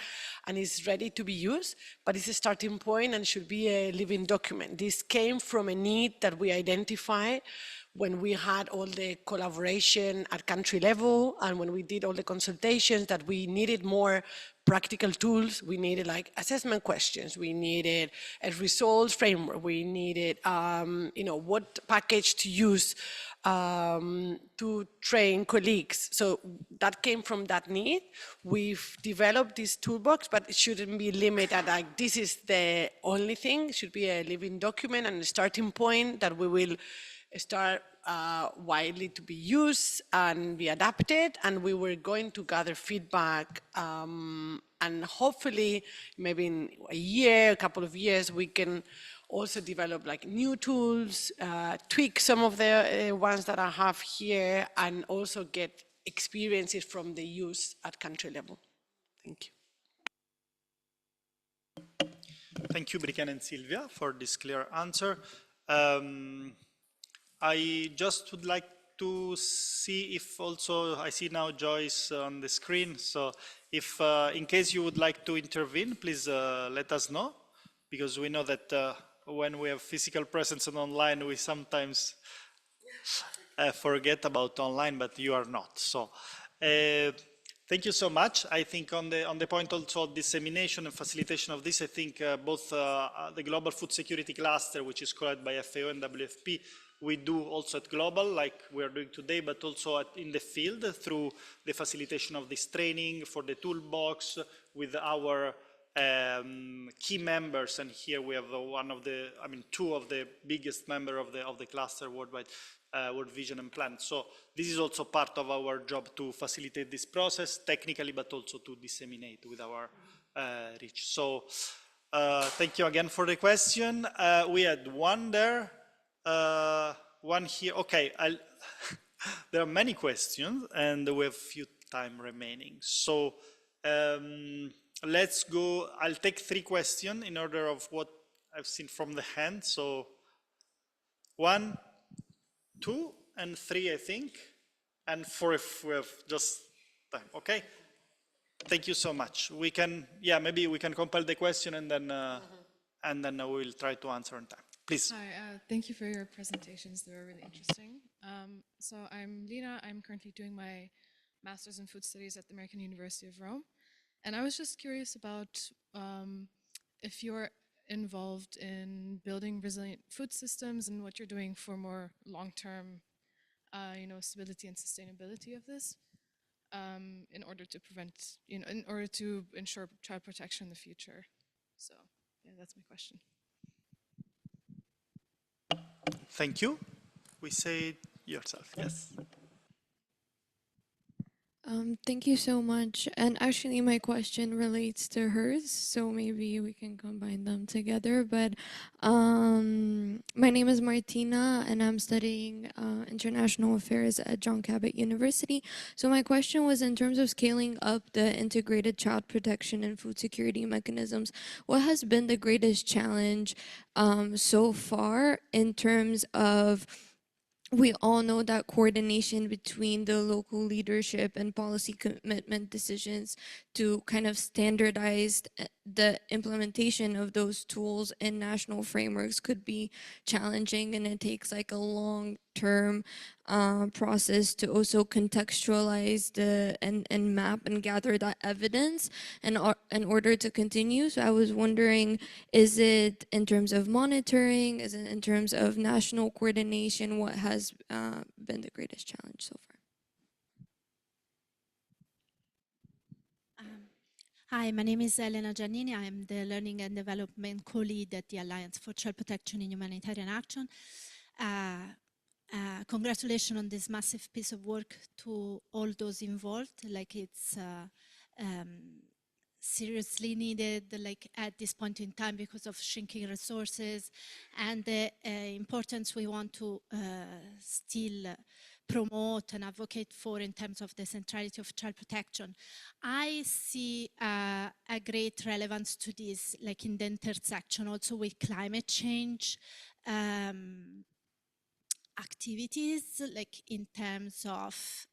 and is ready to be used, but it's a starting point and should be a living document. This came from a need that we identified when we had all the collaboration at country level and when we did all the consultations, that we needed more practical tools. We needed like assessment questions, we needed a results framework, we needed what package to use to train colleagues. So that came from that need. We've developed this toolbox, but it shouldn't be limited like this is the only thing. It should be a living document and a starting point that we will start widely to be used and be adapted, and we were going to gather feedback, and hopefully maybe in a year, a couple of years, we can also develop like new tools, tweak some of the ones that I have here, and also get experiences from the use at country level. Thank you. Thank you, Briken and Silvia, for this clear answer. I just would like to see if also, I see now Joyce on the screen, so if in case you would like to intervene, please let us know, because we know that when we have physical presence and online, we sometimes forget about online, but you are not. So thank you so much. I think on the point also of dissemination and facilitation of this, I think both the Global Food Security Cluster, which is called by FAO and WFP, we do also at global, like we are doing today, but also in the field through the facilitation of this training for the toolbox with our key members. And here we have two of the biggest members of the cluster worldwide, World Vision and Plan. So this is also part of our job to facilitate this process technically, but also to disseminate with our reach. So thank you again for the question. We had one there. One here. Okay, there are many questions and we have few time remaining. So let's go. I'll take 3 questions in order of what I've seen from the hand. So 1, 2, and 3, I think, and 4 if we have just time. Okay. Thank you so much. We can, maybe we can compile the question and then we'll try to answer on time. Please. Hi, thank you for your presentations. They were really interesting. So I'm Lina. I'm currently doing my Master's in Food Studies at the American University of Rome. And I was just curious about if you're involved in building resilient food systems and what you're doing for more long-term, stability and sustainability of this, in order to prevent, in order to ensure child protection in the future. So yeah, that's my question. Thank you. We say yourself, yes. Thank you so much. And actually my question relates to hers, so maybe we can combine them together. But my name is Martina and I'm studying international affairs at John Cabot University. So my question was, in terms of scaling up the integrated child protection and food security mechanisms, what has been the greatest challenge so far in terms of, we all know that coordination between the local leadership and policy commitment decisions to kind of standardize the implementation of those tools in national frameworks could be challenging, and it takes like a long-term process to also contextualize and map and gather that evidence in order to continue. So I was wondering, is it in terms of monitoring, is it in terms of national coordination, what has been the greatest challenge so far? Hi, my name is Elena Giannini. I'm the Learning and Development Co-Lead at the Alliance for Child Protection in Humanitarian Action. Congratulations on this massive piece of work to all those involved. Like, it's seriously needed, like at this point in time, because of shrinking resources and the importance we want to still promote and advocate for in terms of the centrality of child protection. I see a great relevance to this, like in the intersection also with climate change activities, like in terms of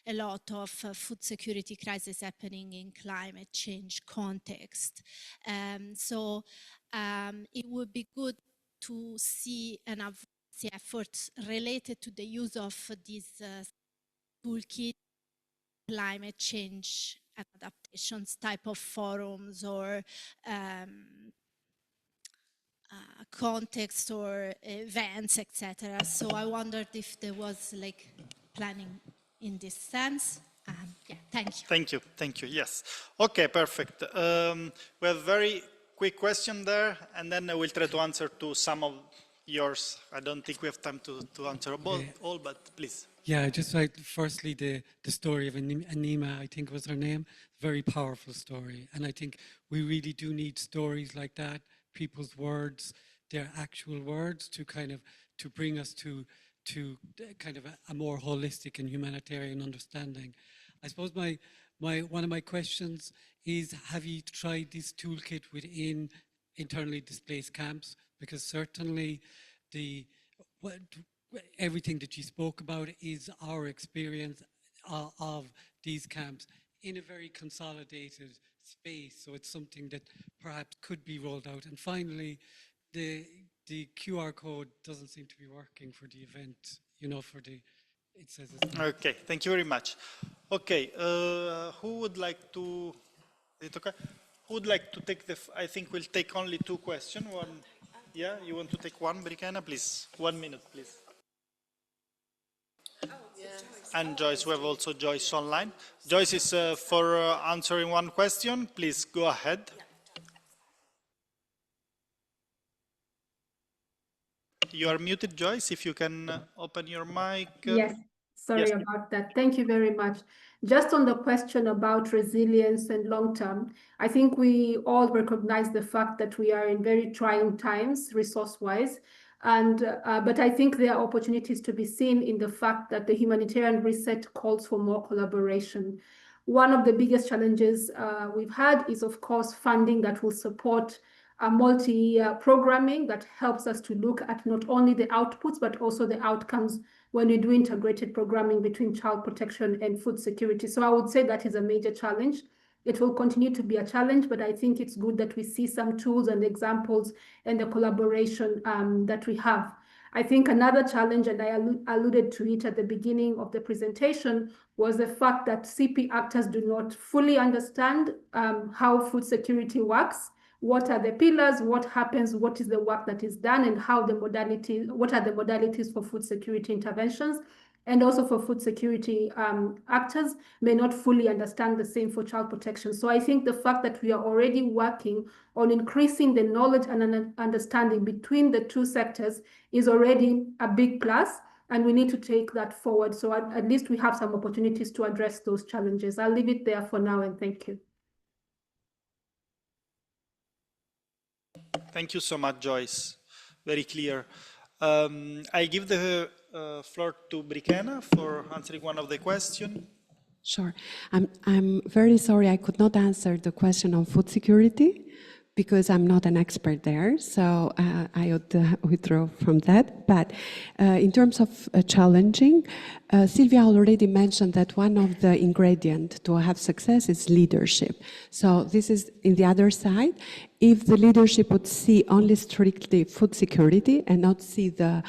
a lot of food security crisis happening in climate change context. So it would be good to see an advocacy efforts related to the use of this toolkit, climate change and adaptations type of forums or context or events, etc. So I wondered if there was like planning in this sense. Yeah, thank you. Thank you, yes. Okay, perfect. We have a very quick question there, and then I will try to answer to some of yours. I don't think we have time to answer all, but please. Yeah, just like firstly the story of Anima, I think was her name, very powerful story. And I think we really do need stories like that, people's words, their actual words to kind of, to bring us to kind of a more holistic and humanitarian understanding. I suppose one of my questions is, have you tried this toolkit within internally displaced camps? Because certainly everything that you spoke about is our experience of these camps in a very consolidated space. So it's something that perhaps could be rolled out. And finally, the QR code doesn't seem to be working for the event, you know, it says it's not. Okay, thank you very much. Okay, who would like to, is it okay? Who would like to take I think we'll take only two questions. One, yeah, you want to take one, Bricana, please? 1 minute, please. And Joyce, we have also Joyce online. Joyce is for answering one question. Please go ahead. You are muted, Joyce, if you can open your mic. Yes, sorry about that. Thank you very much. Just on the question about resilience and long-term, I think we all recognize the fact that we are in very trying times, resource-wise. And but I think there are opportunities to be seen in the fact that the humanitarian reset calls for more collaboration. One of the biggest challenges we've had is, of course, funding that will support multi-year programming that helps us to look at not only the outputs, but also the outcomes when we do integrated programming between child protection and food security. So I would say that is a major challenge. It will continue to be a challenge, but I think it's good that we see some tools and examples and the collaboration that we have. I think another challenge, and I alluded to it at the beginning of the presentation, was the fact that CP actors do not fully understand how food security works. What are the pillars, what happens, what is the work that is done, and how the modalities, what are the modalities for food security interventions, and also for food security actors may not fully understand the same for child protection. So I think the fact that we are already working on increasing the knowledge and understanding between the two sectors is already a big plus, and we need to take that forward. So at least we have some opportunities to address those challenges. I'll leave it there for now, and thank you. Thank you so much, Joyce. Very clear. I give the floor to Bricana for answering one of the questions. Sure. I'm very sorry I could not answer the question on food security because I'm not an expert there, so I would withdraw from that. But in terms of challenging, Sylvia already mentioned that one of the ingredients to have success is leadership. So this is in the other side. If the leadership would see only strictly food security and not see the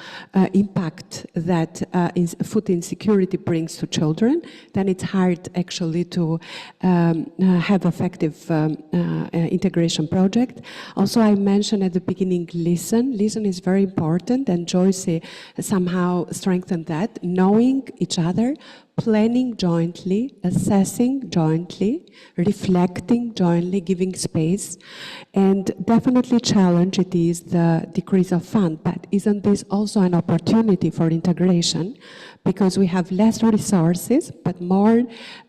impact that food insecurity brings to children, then it's hard actually to have effective integration project. Also, I mentioned at the beginning, listen. Listen is very important, and Joyce somehow strengthened that, knowing each other, planning jointly, assessing jointly, reflecting jointly, giving space, and definitely challenge it is the decrease of fund. But isn't this also an opportunity for integration? Because we have less resources, but more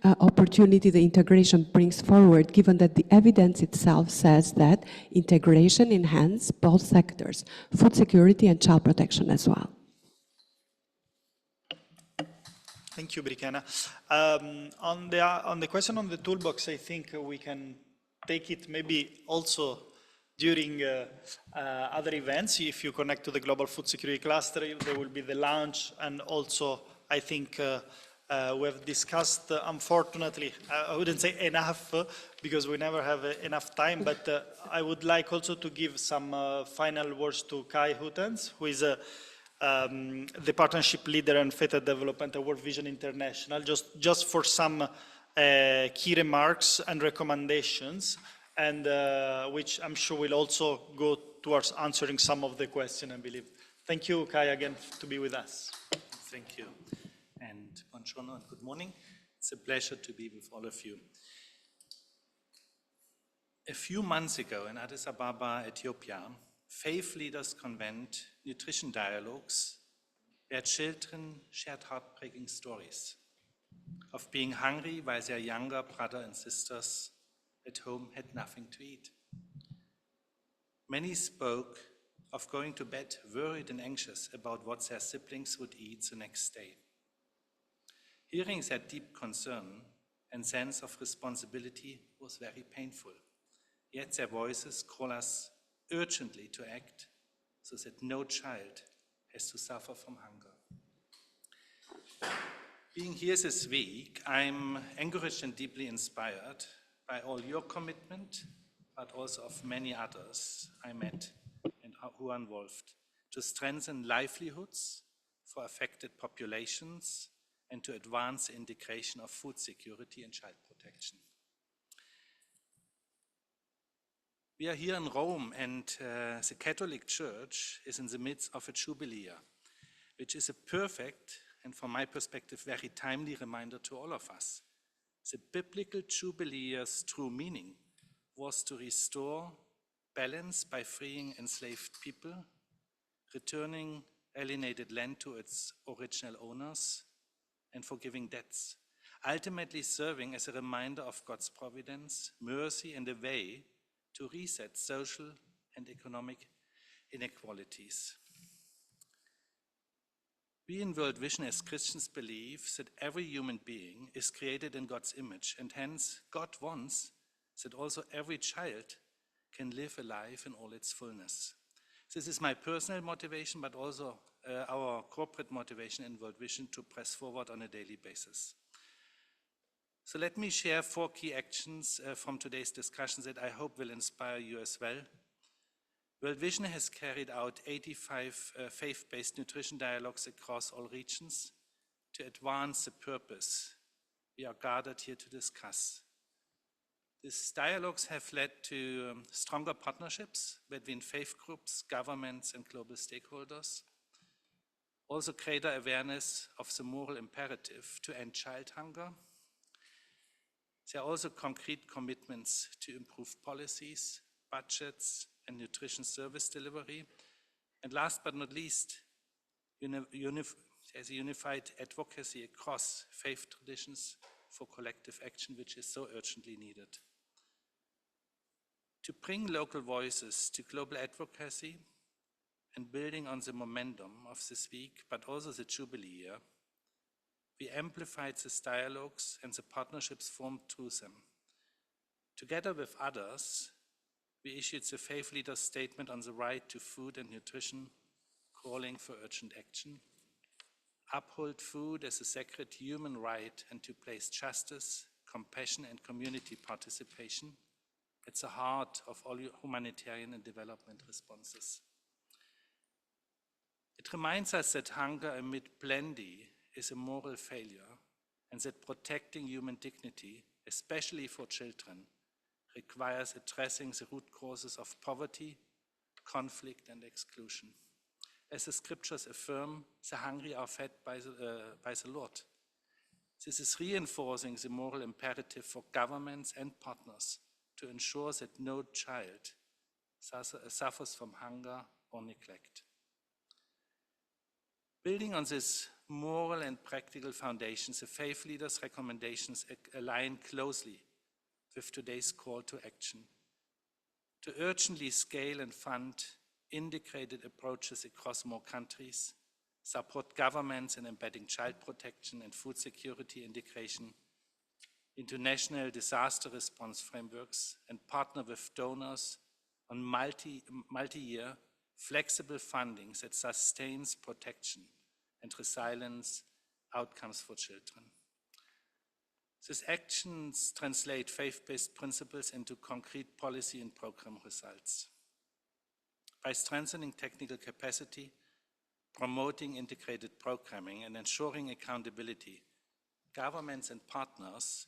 opportunity the integration brings forward, given that the evidence itself says that integration enhances both sectors, food security and child protection as well. Thank you, Brikana. On the question on the toolbox, I think we can take it maybe also during other events. If you connect to the Global Food Security Cluster, there will be the launch, and also I think we have discussed, unfortunately, I wouldn't say enough because we never have enough time, but I would like also to give some final words to Kai Hutens, who is the partnership leader and Feta Development at World Vision International, just for some key remarks and recommendations, and which I'm sure will also go towards answering some of the questions, I believe. Thank you, Kai, again, to be with us. Thank you. And buongiorno and good morning. It's a pleasure to be with all of you. A few months ago in Addis Ababa, Ethiopia, faith leaders convened nutrition dialogues where children shared heartbreaking stories of being hungry while their younger brother and sisters at home had nothing to eat. Many spoke of going to bed worried and anxious about what their siblings would eat the next day. Hearing their deep concern and sense of responsibility was very painful, yet their voices call us urgently to act so that no child has to suffer from hunger. Being here this week, I'm encouraged and deeply inspired by all your commitment, but also of many others I met and who are involved, to strengthen livelihoods for affected populations and to advance the integration of food security and child protection. We are here in Rome, and the Catholic Church is in the midst of a jubilee year, which is a perfect and, from my perspective, very timely reminder to all of us. The biblical jubilee year's true meaning was to restore balance by freeing enslaved people, returning alienated land to its original owners, and forgiving debts, ultimately serving as a reminder of God's providence, mercy, and a way to reset social and economic inequalities. We in World Vision as Christians believe that every human being is created in God's image, and hence God wants that also every child can live a life in all its fullness. This is my personal motivation, but also our corporate motivation in World Vision to press forward on a daily basis. So let me share 4 key actions from today's discussion that I hope will inspire you as well. World Vision has carried out 85 faith-based nutrition dialogues across all regions to advance the purpose we are gathered here to discuss. These dialogues have led to stronger partnerships between faith groups, governments, and global stakeholders. Also greater awareness of the moral imperative to end child hunger. There are also concrete commitments to improve policies, budgets, and nutrition service delivery. And last but not least, there's a unified advocacy across faith traditions for collective action, which is so urgently needed. To bring local voices to global advocacy and building on the momentum of this week, but also the Jubilee year, we amplified these dialogues and the partnerships formed through them. Together with others, we issued the Faith Leaders Statement on the right to food and nutrition, calling for urgent action, uphold food as a sacred human right, and to place justice, compassion, and community participation at the heart of all humanitarian and development responses. It reminds us that hunger amid plenty is a moral failure, and that protecting human dignity, especially for children, requires addressing the root causes of poverty, conflict, and exclusion. As the scriptures affirm, the hungry are fed by the Lord. This is reinforcing the moral imperative for governments and partners to ensure that no child suffers from hunger or neglect. Building on this moral and practical foundations, the faith leaders' recommendations align closely with today's call to action, to urgently scale and fund integrated approaches across more countries, support governments in embedding child protection and food security integration into national disaster response frameworks, and partner with donors on multi-year flexible funding that sustains protection and resilience outcomes for children. These actions translate faith-based principles into concrete policy and program results. By strengthening technical capacity, promoting integrated programming, and ensuring accountability, governments and partners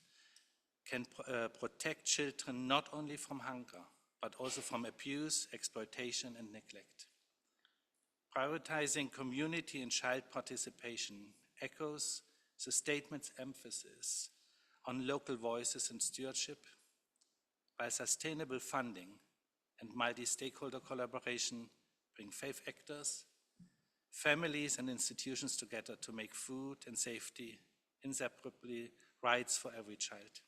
can protect children not only from hunger, but also from abuse, exploitation, and neglect. Prioritizing community and child participation echoes the statement's emphasis on local voices and stewardship, while sustainable funding and multi-stakeholder collaboration bring faith actors, families, and institutions together to make food and safety inseparably rights for every child.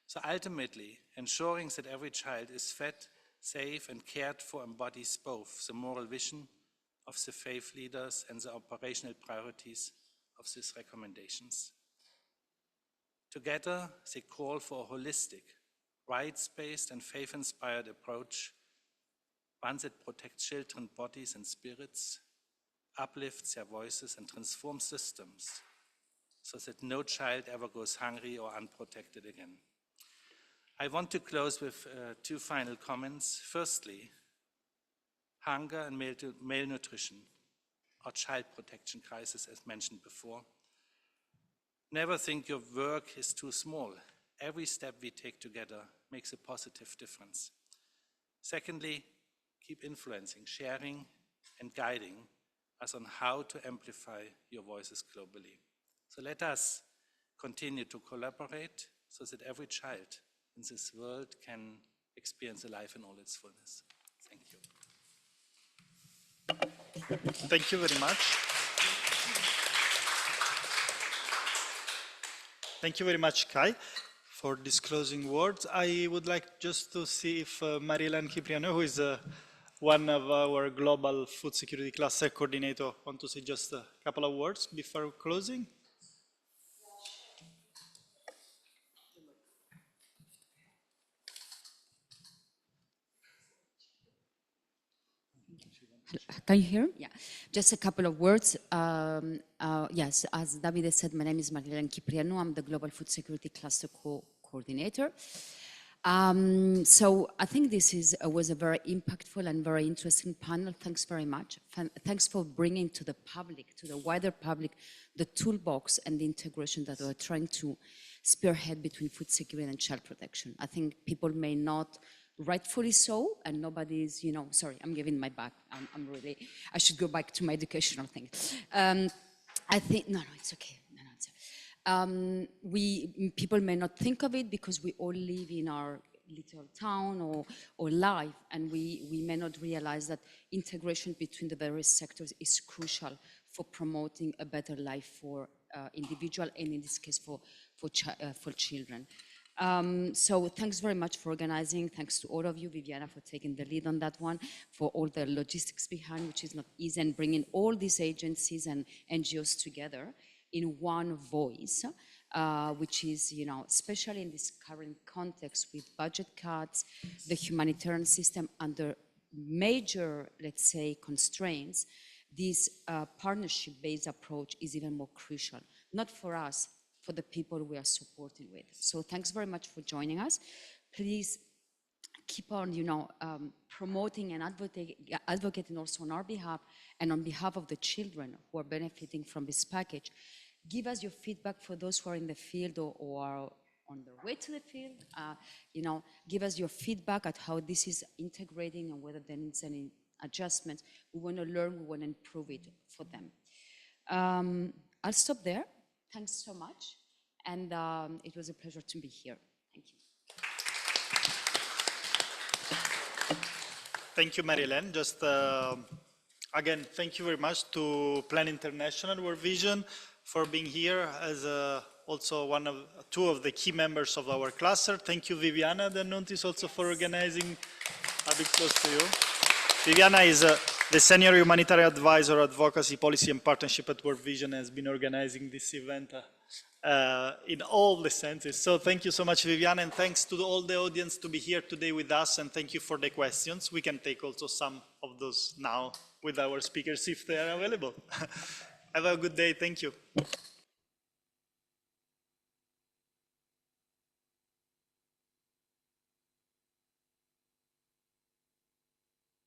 So ultimately, ensuring that every child is fed, safe, and cared for embodies both the moral vision of the faith leaders and the operational priorities of these recommendations. Together, they call for a holistic, rights-based, and faith-inspired approach, one that protects children's bodies and spirits, uplifts their voices, and transforms systems so that no child ever goes hungry or unprotected again. I want to close with two final comments. Firstly, hunger and malnutrition, or child protection crisis, as mentioned before. Never think your work is too small. Every step we take together makes a positive difference. Secondly, keep influencing, sharing, and guiding us on how to amplify your voices globally. So let us continue to collaborate so that every child in this world can experience a life in all its fullness. Thank you. Thank you very much. Thank you very much, Kai, for these closing words. I would like just to see if Marie-Hélène Cipriano, who is one of our global food security cluster coordinator, want to say just a couple of words before closing. Can you hear? Yeah, just a couple of words. Yes, as Davide said, my name is Marie-Hélène Cipriano. I'm the Global Food Security Cluster Coordinator. So I think this was a very impactful and very interesting panel. Thanks very much. Thanks for bringing to the public, to the wider public, the toolbox and the integration that we're trying to spearhead between food security and child protection. I think people may not, rightfully so, and nobody's, sorry, I'm giving my back. I'm really, I should go back to my educational thing. I think, no, it's okay. People may not think of it because we all live in our little town or life, and we may not realize that integration between the various sectors is crucial for promoting a better life for individual, and in this case for children. So thanks very much for organizing. Thanks to all of you, Viviana, for taking the lead on that one, for all the logistics behind, which is not easy, and bringing all these agencies and NGOs together in one voice, which is, especially in this current context with budget cuts, the humanitarian system under major, let's say, constraints, this partnership-based approach is even more crucial, not for us, for the people we are supporting with. So thanks very much for joining us. Please keep on, promoting and advocating also on our behalf and on behalf of the children who are benefiting from this package. Give us your feedback for those who are in the field or are on their way to the field. Give us your feedback at how this is integrating and whether there needs any adjustments. We want to learn, we want to improve it for them. I'll stop there. Thanks so much. And it was a pleasure to be here. Thank you. Thank you, Marie-Hélène. Just again, thank you very much to Plan International World Vision for being here as also two of the key members of our cluster. Thank you, Viviana De Nuntis, also for organizing a bit close to you. Viviana is the Senior Humanitarian Advisor, Advocacy, Policy and Partnership at World Vision, has been organizing this event in all the senses. So thank you so much, Viviane, and thanks to all the audience to be here today with us, and thank you for the questions. We can take also some of those now with our speakers if they are available. Have a good day. Thank you.